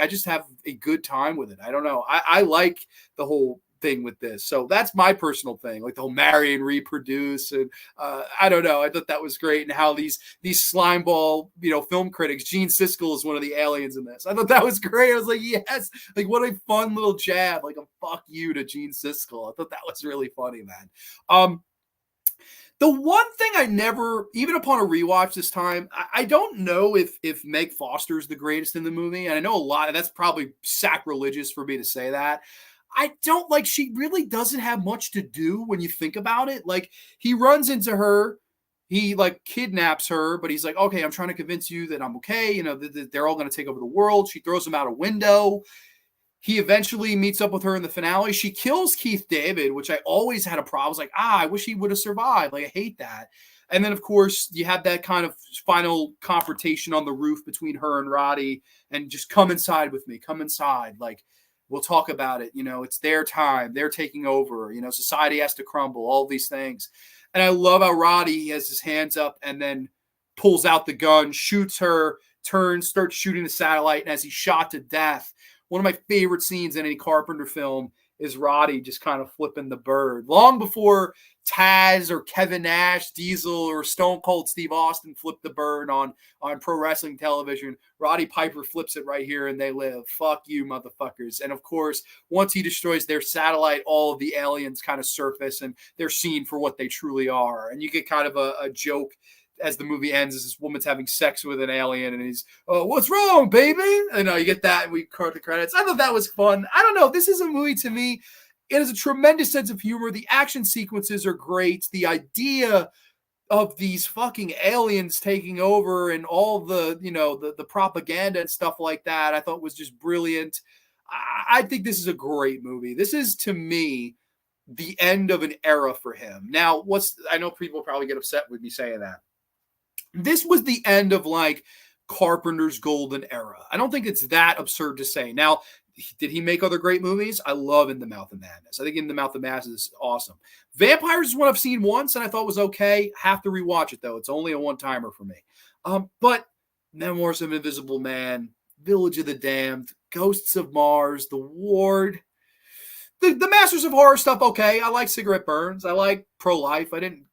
just have a good time with it. I don't know. I like the whole thing with this. So that's my personal thing, like the whole marry and reproduce. And I don't know. I thought that was great. And how these slimeball, you know, film critics, Gene Siskel is one of the aliens in this. I thought that was great. I was like, yes, like what a fun little jab, like a fuck you to Gene Siskel. I thought that was really funny, man. The one thing I never, even upon a rewatch this time, I don't know if Meg Foster is the greatest in the movie. And I know a lot, and that's probably sacrilegious for me to say that. I don't like, she really doesn't have much to do when you think about it. Like he runs into her, he like kidnaps her, but he's like, okay, I'm trying to convince you that I'm okay. You know, they're all going to take over the world. She throws him out a window. He eventually meets up with her in the finale. She kills Keith David, which I always had a problem. I was like, I wish he would have survived. Like, I hate that. And then, of course, you have that kind of final confrontation on the roof between her and Roddy, and just come inside with me. Come inside. Like, we'll talk about it. You know, it's their time. They're taking over. You know, society has to crumble, all these things. And I love how Roddy, he has his hands up and then pulls out the gun, shoots her, turns, starts shooting the satellite. And as he's shot to death, one of my favorite scenes in any Carpenter film is Roddy just kind of flipping the bird. Long before Taz or Kevin Nash, Diesel, or Stone Cold Steve Austin flipped the bird on pro wrestling television, Roddy Piper flips it right here in They Live. Fuck you, motherfuckers. And of course, once he destroys their satellite, all of the aliens kind of surface and they're seen for what they truly are. And you get kind of a joke as the movie ends, is this woman's having sex with an alien and he's, oh, what's wrong, baby? And you get that, and we cut the credits. I thought that was fun. I don't know. This is a movie, to me, it has a tremendous sense of humor. The action sequences are great. The idea of these fucking aliens taking over and all the, you know, the propaganda and stuff like that, I thought was just brilliant. I think this is a great movie. This is, to me, the end of an era for him. Now, I know people probably get upset with me saying that. This was the end of like Carpenter's golden era. I don't think it's that absurd to say. Now, did he make other great movies? I love In the Mouth of Madness. I think In the Mouth of Madness is awesome. Vampires is one I've seen once and I thought was okay. Have to rewatch it though. It's only a one-timer for me. But Memoirs of an Invisible Man, Village of the Damned, Ghosts of Mars, The Ward, the Masters of Horror stuff, okay. I like Cigarette Burns. I like Pro-Life. I didn't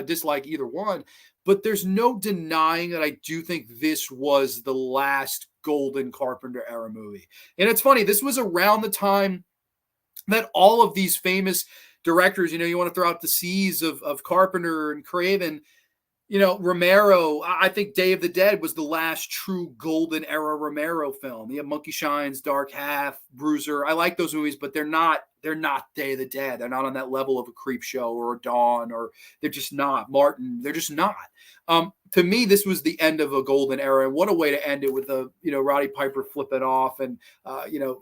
dislike either one. But there's no denying that I do think this was the last golden Carpenter era movie. And it's funny, this was around the time that all of these famous directors, you know, you want to throw out the C's of Carpenter and Craven, you know, Romero. I think Day of the Dead was the last true golden era Romero film. You have Monkey Shines, Dark Half, Bruiser. I like those movies, but they're not Day of the Dead. They're not on that level of a Creep Show or a Dawn, or they're just not. Martin, they're just not. To me, this was the end of a golden era. And what a way to end it, with Roddy Piper flipping off and,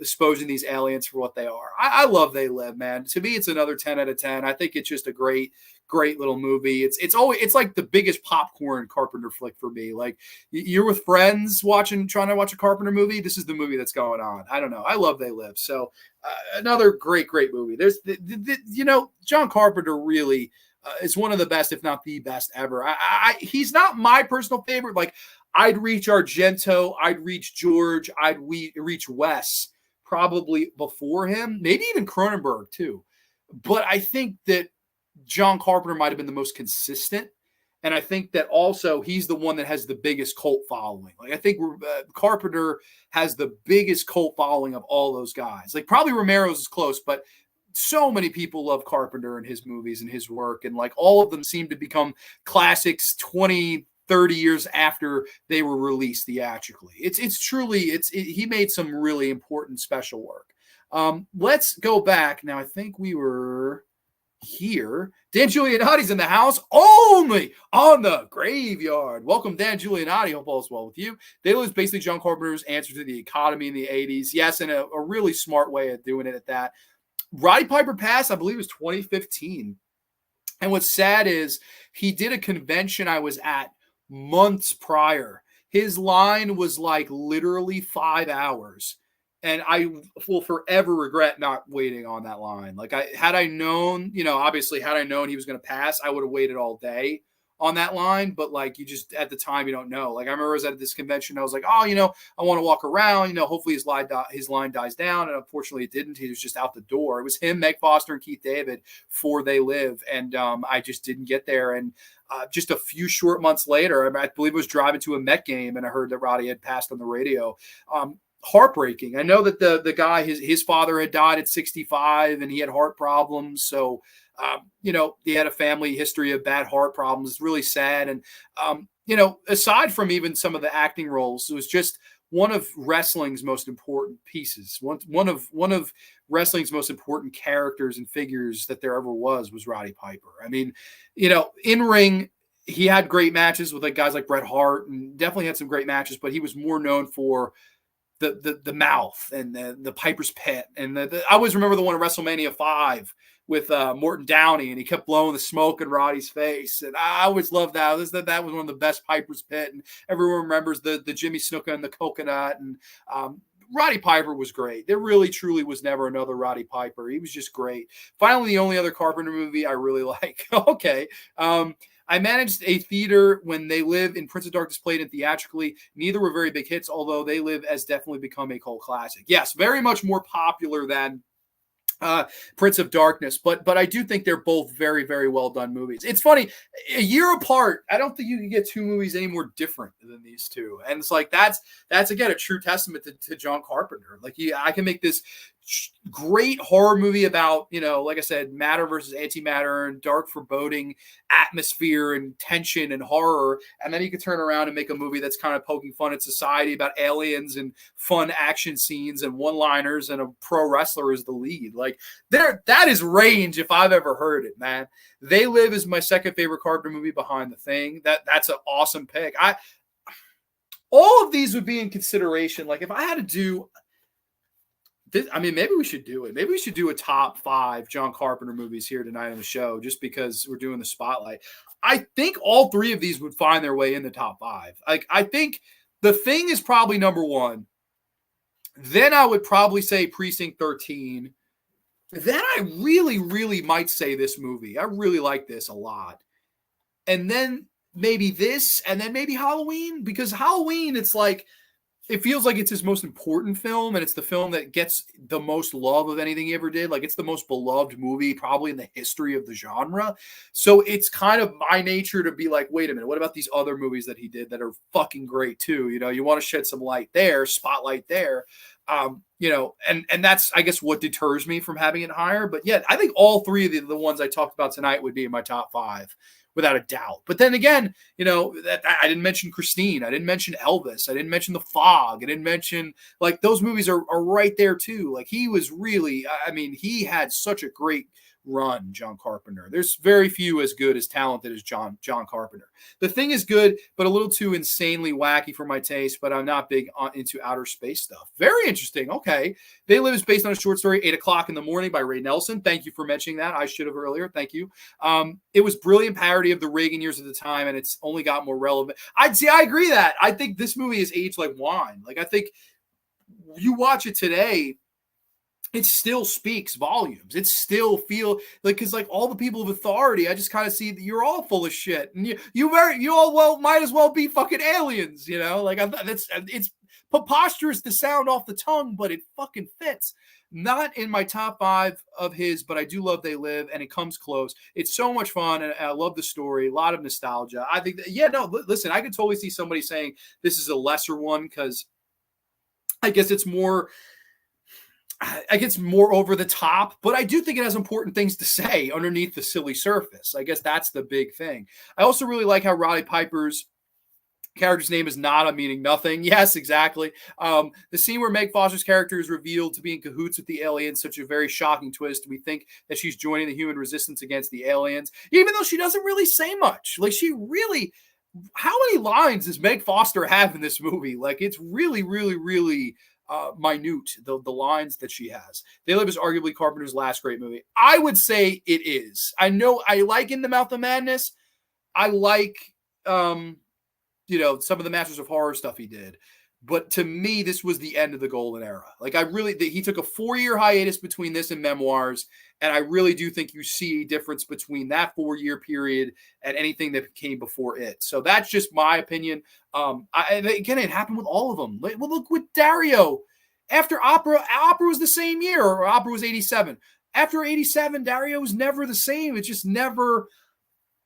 exposing these aliens for what they are. I love They Live, man. To me, it's another 10 out of 10. I think it's just a great little movie. It's like the biggest popcorn Carpenter flick for me. Like, you're with friends trying to watch a Carpenter movie. This is the movie that's going on. I don't know. I love They Live. So another great movie. There's John Carpenter really is one of the best, if not the best ever. He's not my personal favorite. Like, I'd reach Argento, I'd reach George, I'd reach Wes probably before him, maybe even Cronenberg too. But I think that John Carpenter might have been the most consistent. And I think that also he's the one that has the biggest cult following. Like I think Carpenter has the biggest cult following of all those guys. Like probably Romero's is close, but so many people love Carpenter and his movies and his work. And like all of them seem to become classics 20, 30 years after they were released theatrically. It's truly, he made some really important special work. Let's go back. Now I think we were here. Dan Giulianotti's in the house only on the Graveyard. Welcome, Dan Giulianotti. Hope all is well with you. They was basically John Carpenter's answer to the economy in the 80s. Yes, and a really smart way of doing it at that. Roddy Piper passed, I believe it was 2015. And what's sad is he did a convention I was at months prior. His line was like literally 5 hours. And I will forever regret not waiting on that line. Like had I known, obviously had I known he was going to pass, I would have waited all day on that line. But like, you just, at the time, you don't know. Like I remember I was at this convention. I was like, I want to walk around, hopefully his line dies down. And unfortunately it didn't. He was just out the door. It was him, Meg Foster, and Keith David for They Live. And I just didn't get there. And just a few short months later, I believe I was driving to a Met game and I heard that Roddy had passed on the radio. Heartbreaking. I know that the guy, his father had died at 65 and he had heart problems. So, he had a family history of bad heart problems. It's really sad. And, aside from even some of the acting roles, it was just one of wrestling's most important pieces. One of wrestling's most important characters and figures that there ever was Roddy Piper. I mean, in ring, he had great matches with like guys like Bret Hart and definitely had some great matches, but he was more known for the mouth and the Piper's Pit. And I always remember the one at WrestleMania 5 with Morton Downey, and he kept blowing the smoke in Roddy's face. And I always loved that. That was one of the best Piper's Pit. And everyone remembers the Jimmy Snuka and the coconut. And Roddy Piper was great. There really, truly was never another Roddy Piper. He was just great. Finally, the only other Carpenter movie I really like. Okay. I managed a theater when They Live and Prince of Darkness played it theatrically. Neither were very big hits, although They Live has definitely become a cult classic. Yes, very much more popular than Prince of Darkness, but I do think they're both very, very well done movies. It's funny, a year apart, I don't think you can get two movies any more different than these two. And it's like that's again a true testament to John Carpenter. Like I can make this great horror movie about, like I said, matter versus antimatter and dark foreboding atmosphere and tension and horror. And then you could turn around and make a movie that's kind of poking fun at society about aliens and fun action scenes and one-liners and a pro wrestler is the lead. Like that is range if I've ever heard it, man. They Live is my second favorite Carpenter movie behind The Thing. That's an awesome pick. All of these would be in consideration. Like if I had to do maybe we should do it. Maybe we should do a top 5 John Carpenter movies here tonight on the show, just because we're doing the spotlight. I think all 3 of these would find their way in the top 5. Like I think The Thing is probably number 1. Then I would probably say Precinct 13. Then I really, really might say this movie. I really like this a lot. And then maybe this, and then maybe Halloween, because Halloween, it's like, it feels like it's his most important film, and it's the film that gets the most love of anything he ever did. Like, it's the most beloved movie probably in the history of the genre. So it's kind of my nature to be like, wait a minute, what about these other movies that he did that are fucking great too? You want to shed some light there, spotlight there. And that's, I guess, what deters me from having it higher. But yeah, I think all 3 of the ones I talked about tonight would be in my top 5. Without a doubt. But then again, I didn't mention Christine. I didn't mention Elvis. I didn't mention The Fog. I didn't mention, like, those movies are right there too. Like, he was really, he had such a great run, John Carpenter. There's very few as good, as talented as John Carpenter. The Thing is good, but a little too insanely wacky for my taste, but I'm not big into outer space stuff. Very interesting. Okay. They Live is based on a short story, 8 o'clock in the morning by Ray Nelson. Thank you for mentioning that. I should have earlier. Thank you. It was brilliant parody of the Reagan years at the time, and it's only got more relevant. I agree that. I think this movie is aged like wine. Like, I think you watch it today, it still speaks volumes. It still feel like, because like all the people of authority, I just kind of see that you're all full of shit, and you all well might as well be fucking aliens, you know. Like it's preposterous to sound off the tongue, but it fucking fits. Not in my top 5 of his, but I do love They Live, and it comes close. It's so much fun, and I love the story. A lot of nostalgia. I think that, yeah, no, listen, I could totally see somebody saying this is a lesser one because I guess it's more I guess more over the top, but I do think it has important things to say underneath the silly surface. I guess that's the big thing. I also really like how Roddy Piper's character's name is Nada, meaning nothing. Yes, exactly. The scene where Meg Foster's character is revealed to be in cahoots with the aliens, such a very shocking twist. We think that she's joining the human resistance against the aliens, even though she doesn't really say much. Like, she really, how many lines does Meg Foster have in this movie? Like, it's really, really, really minute, the lines that she has. They Live is arguably Carpenter's last great movie. I would say it is. I know I like In the Mouth of Madness. I like some of the Masters of Horror stuff he did. But to me, this was the end of the golden era. Like, he took a 4-year hiatus between this and Memoirs, and I really do think you see a difference between that 4-year period and anything that came before it. So that's just my opinion. Again, it happened with all of them. Well, look with Dario. After Opera was the same year, or Opera was 87. After 87, Dario was never the same. It just never.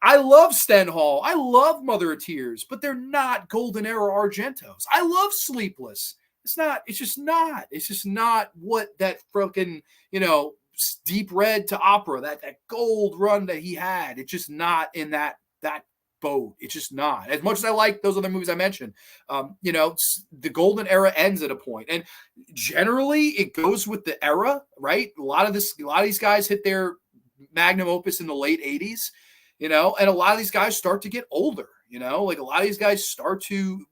I love Stenhall. I love Mother of Tears, but they're not golden era Argentos. I love Sleepless. It's just not what that fucking, Deep Red to Opera, that gold run that he had. It's just not in that boat. It's just not. As much as I like those other movies I mentioned, the golden era ends at a point. And generally it goes with the era, right? A lot of these guys hit their magnum opus in the late 80s. And a lot of these guys start to get older, like a lot of these guys start to,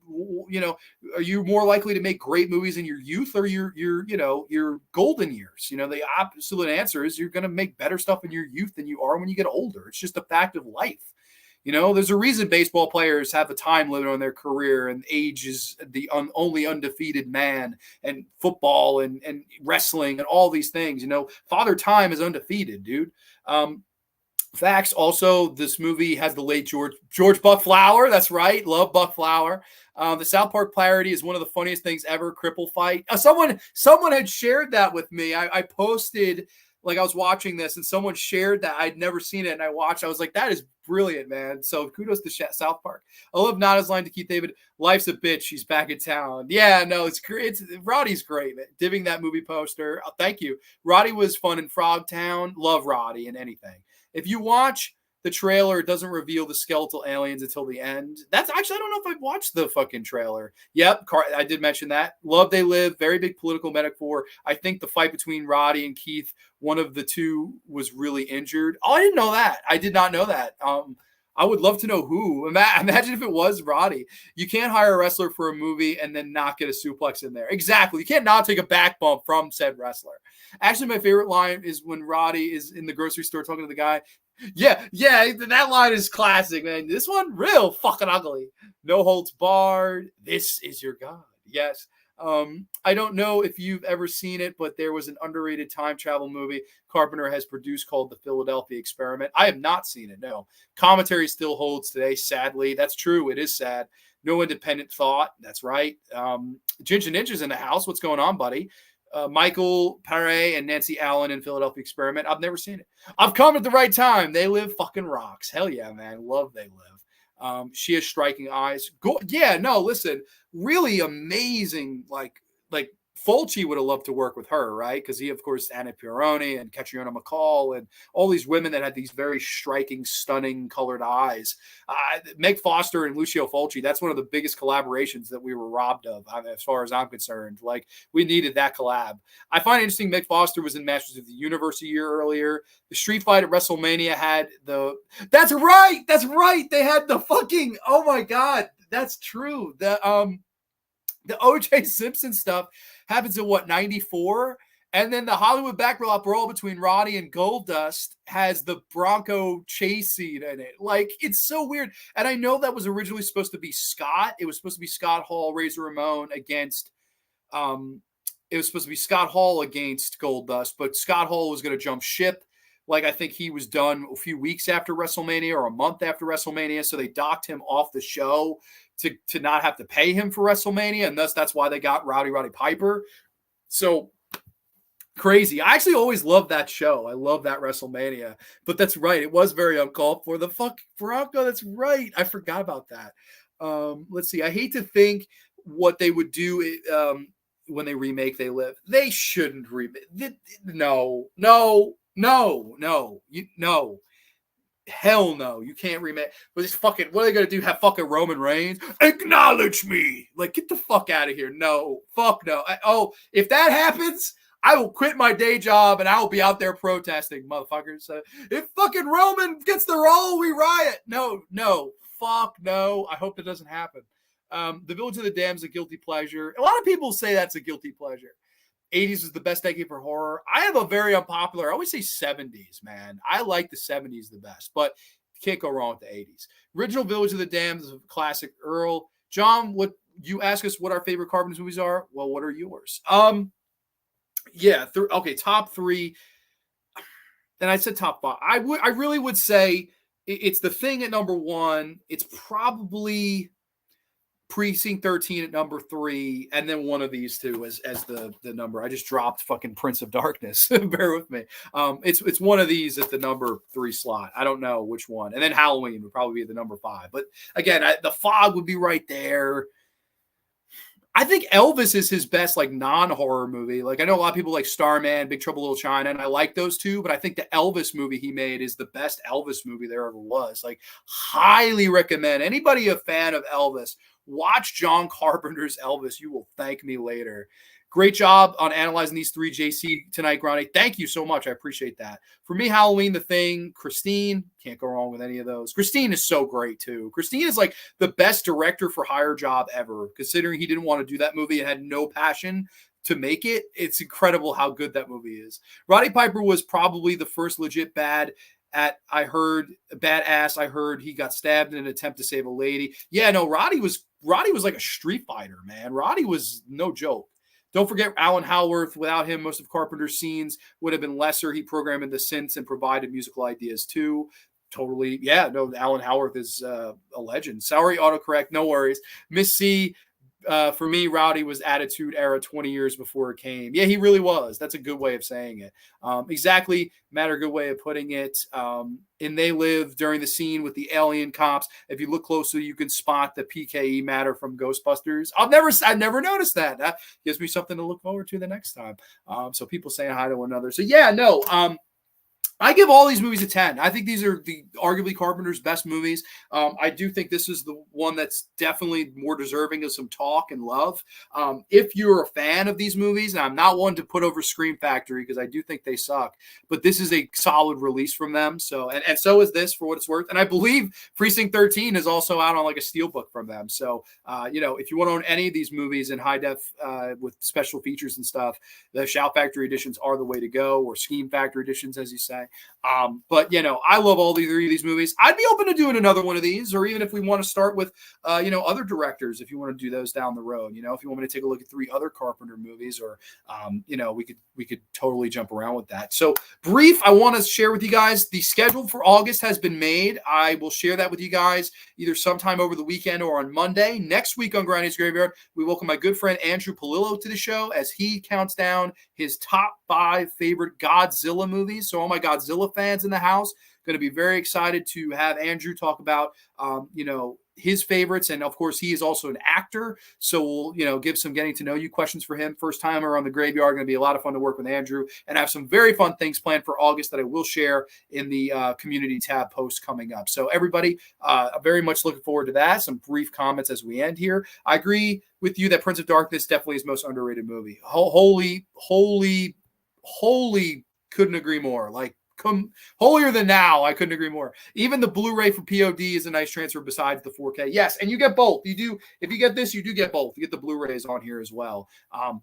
are you more likely to make great movies in your youth or your golden years? The absolute answer is you're going to make better stuff in your youth than you are when you get older. It's just a fact of life. There's a reason baseball players have a time limit on their career, and age is the only undefeated man, and football and wrestling and all these things, Father Time is undefeated, dude. Facts. Also, this movie has the late George Buck Flower. That's right. Love Buck Flower. The South Park parody is one of the funniest things ever. Cripple fight. Someone had shared that with me. I posted, like, I was watching this and someone shared that. I'd never seen it, and I watched. I was like, that is brilliant, man. So kudos to South Park. I love Nada's line to Keith David. Life's a bitch. She's back in town. Yeah, no, it's great. Roddy's great, man. Dibbing that movie poster. Oh, thank you. Roddy was fun in Frogtown. Love Roddy in anything. If you watch the trailer, it doesn't reveal the skeletal aliens until the end. That's actually, I don't know if I've watched the fucking trailer. Yep, I did mention that. Love They Live, very big political metaphor. I think the fight between Roddy and Keith, one of the two was really injured. Oh, I didn't know that. I did not know that. I would love to know who. Imagine if it was Roddy. You can't hire a wrestler for a movie and then not get a suplex in there. Exactly. You can't not take a back bump from said wrestler. Actually, my favorite line is when Roddy is in the grocery store talking to the guy. Yeah, that line is classic, man. This one, real fucking ugly. No holds barred. This is your God. Yes. I don't know if you've ever seen it, but there was an underrated time travel movie Carpenter has produced called The Philadelphia Experiment. I have not seen it, no. Commentary still holds today, sadly. That's true. It is sad. No independent thought. That's right. Ginger Ninja's in the house. What's going on, buddy? Michael Paré and Nancy Allen in Philadelphia Experiment. I've never seen it. I've come at the right time. They Live fucking rocks. Hell yeah, man. Love They Live. She has striking eyes. Listen, really amazing. Like Fulci would have loved to work with her, right? Because he, of course, Anna Pironi and Catriona McCall and all these women that had these very striking, stunning colored eyes. Meg Foster and Lucio Fulci, that's one of the biggest collaborations that we were robbed of, as far as I'm concerned. Like, we needed that collab. I find it interesting Meg Foster was in Masters of the Universe a year earlier. The street fight at WrestleMania had that's right. They had the fucking, oh my God, that's true. The O.J. Simpson stuff happens in 94? And then the Hollywood backdrop brawl between Roddy and Goldust has the Bronco chase scene in it. Like, it's so weird. And I know that was originally supposed to be Scott. It was supposed to be Scott Hall, Razor Ramon against it was supposed to be Scott Hall against Goldust, but Scott Hall was going to jump ship. Like, I think he was done a few weeks after WrestleMania or a month after WrestleMania. So they docked him off the show to not have to pay him for WrestleMania. And that's why they got Roddy Piper. So crazy. I actually always loved that show. I love that WrestleMania. But that's right. It was very uncalled for. The fuck Bronco. That's right. I forgot about that. Let's see. I hate to think what they would do when they remake They Live. They shouldn't remake. No. Hell no. You can't remake. But this fucking, what are they going to do? Have fucking Roman Reigns? Acknowledge me. Like, get the fuck out of here. No. Fuck no. If that happens, I will quit my day job and I will be out there protesting, motherfuckers. If fucking Roman gets the role, we riot. No. Fuck no. I hope that doesn't happen. The Village of the Damned is a guilty pleasure. A lot of people say that's a guilty pleasure. 80s is the best decade for horror. I have a very unpopular, I always say 70s, man. I like the 70s the best, but you can't go wrong with the 80s. Original Village of the Damned is a classic. Earl. John, what you ask us what our favorite Carpenter movies are? Well, what are yours? Yeah, okay, top 3. And I said top 5. I really would say it's The Thing at number 1. It's probably Precinct 13 at number 3, and then one of these two as the number. I just dropped fucking Prince of Darkness. Bear with me. It's one of these at the number 3 slot. I don't know which one. And then Halloween would probably be the number 5. But again, The Fog would be right there. I think Elvis is his best like non-horror movie. Like, I know a lot of people like Starman, Big Trouble in Little China, and I like those two, but I think the Elvis movie he made is the best Elvis movie there ever was. Like, highly recommend anybody a fan of Elvis, watch John Carpenter's Elvis. You will thank me later. Great job on analyzing these 3, JC, tonight, Grande. Thank you so much. I appreciate that. For me, Halloween, The Thing, Christine. Can't go wrong with any of those. Christine is so great, too. Christine is like the best director for hire job ever, considering he didn't want to do that movie and had no passion to make it. It's incredible how good that movie is. Roddy Piper was probably the first legit badass. I heard he got stabbed in an attempt to save a lady. Yeah, no, Roddy was like a street fighter, man. Roddy was no joke. Don't forget Alan Howarth. Without him, most of Carpenter's scenes would have been lesser. He programmed in the synths and provided musical ideas too. Totally. Yeah, no, Alan Howarth is a legend. Sorry, autocorrect. No worries. Miss C, for me, Rowdy was Attitude Era 20 years before it came. Yeah, he really was. That's a good way of saying it. Exactly. Matter, good way of putting it. And They Live during the scene with the alien cops. If you look closely, you can spot the PKE matter from Ghostbusters. I've never noticed that. That gives me something to look forward to the next time. So people saying hi to one another. So yeah, no, I give all these movies a 10. I think these are arguably Carpenter's best movies. I do think this is the one that's definitely more deserving of some talk and love. If you're a fan of these movies, and I'm not one to put over Scream Factory because I do think they suck, but this is a solid release from them. So, and so is this, for what it's worth. And I believe Precinct 13 is also out on like a steelbook from them. So, if you want to own any of these movies in high def with special features and stuff, the Shout Factory editions are the way to go, or Scheme Factory editions, as you say. But I love all 3 of these movies. I'd be open to doing another one of these, or even if we want to start with, other directors, if you want to do those down the road, if you want me to take a look at 3 other Carpenter movies, or, we could totally jump around with that. So brief, I want to share with you guys the schedule for August has been made. I will share that with you guys either sometime over the weekend or on Monday. Next week on Grande's Graveyard, we welcome my good friend Andrew Polillo to the show as he counts down his top 5 favorite Godzilla movies. So all my Godzilla fans in the house, going to be very excited to have Andrew talk about, his favorites. And of course, he is also an actor. So we'll, give some getting to know you questions for him. First timer on the Graveyard. Going to be a lot of fun to work with Andrew, and I have some very fun things planned for August that I will share in the community tab post coming up. So everybody, I'm very much looking forward to that. Some brief comments as we end here. I agree with you that Prince of Darkness definitely is the most underrated movie. Holy, couldn't agree more. Like, holier than now. I couldn't agree more. Even the Blu-ray for POD is a nice transfer besides the 4K. Yes, and you get both. You do. If you get this, you do get both. You get the Blu-rays on here as well.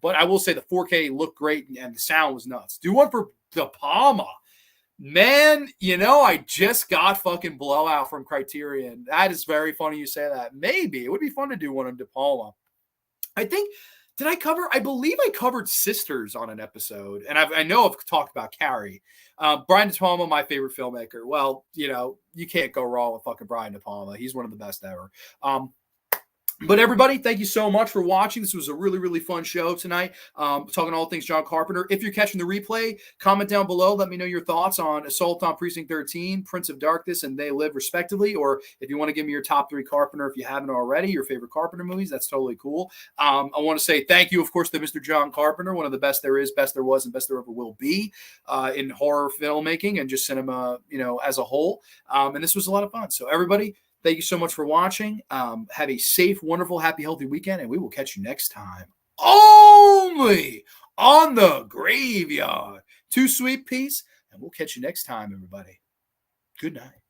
But I will say the 4K looked great and the sound was nuts. Do one for De Palma. Man, I just got fucking Blowout from Criterion. That is very funny you say that. Maybe it would be fun to do one on De Palma. I think Did I cover? I believe I covered Sisters on an episode, and I know I've talked about Carrie. Brian De Palma, my favorite filmmaker. Well, you can't go wrong with fucking Brian De Palma. He's one of the best ever. But everybody, thank you so much for watching. This was a really, really fun show tonight. Talking all things John Carpenter. If you're catching the replay, comment down below. Let me know your thoughts on Assault on Precinct 13, Prince of Darkness, and They Live, respectively. Or if you want to give me your top 3 Carpenter, if you haven't already, your favorite Carpenter movies, that's totally cool. I want to say thank you, of course, to Mr. John Carpenter, one of the best there is, best there was, and best there ever will be in horror filmmaking and just cinema, as a whole. And this was a lot of fun. So everybody, thank you so much for watching. Have a safe, wonderful, happy, healthy weekend, and we will catch you next time. Only on the Graveyard. 2 Sweet Peas, and we'll catch you next time, everybody. Good night.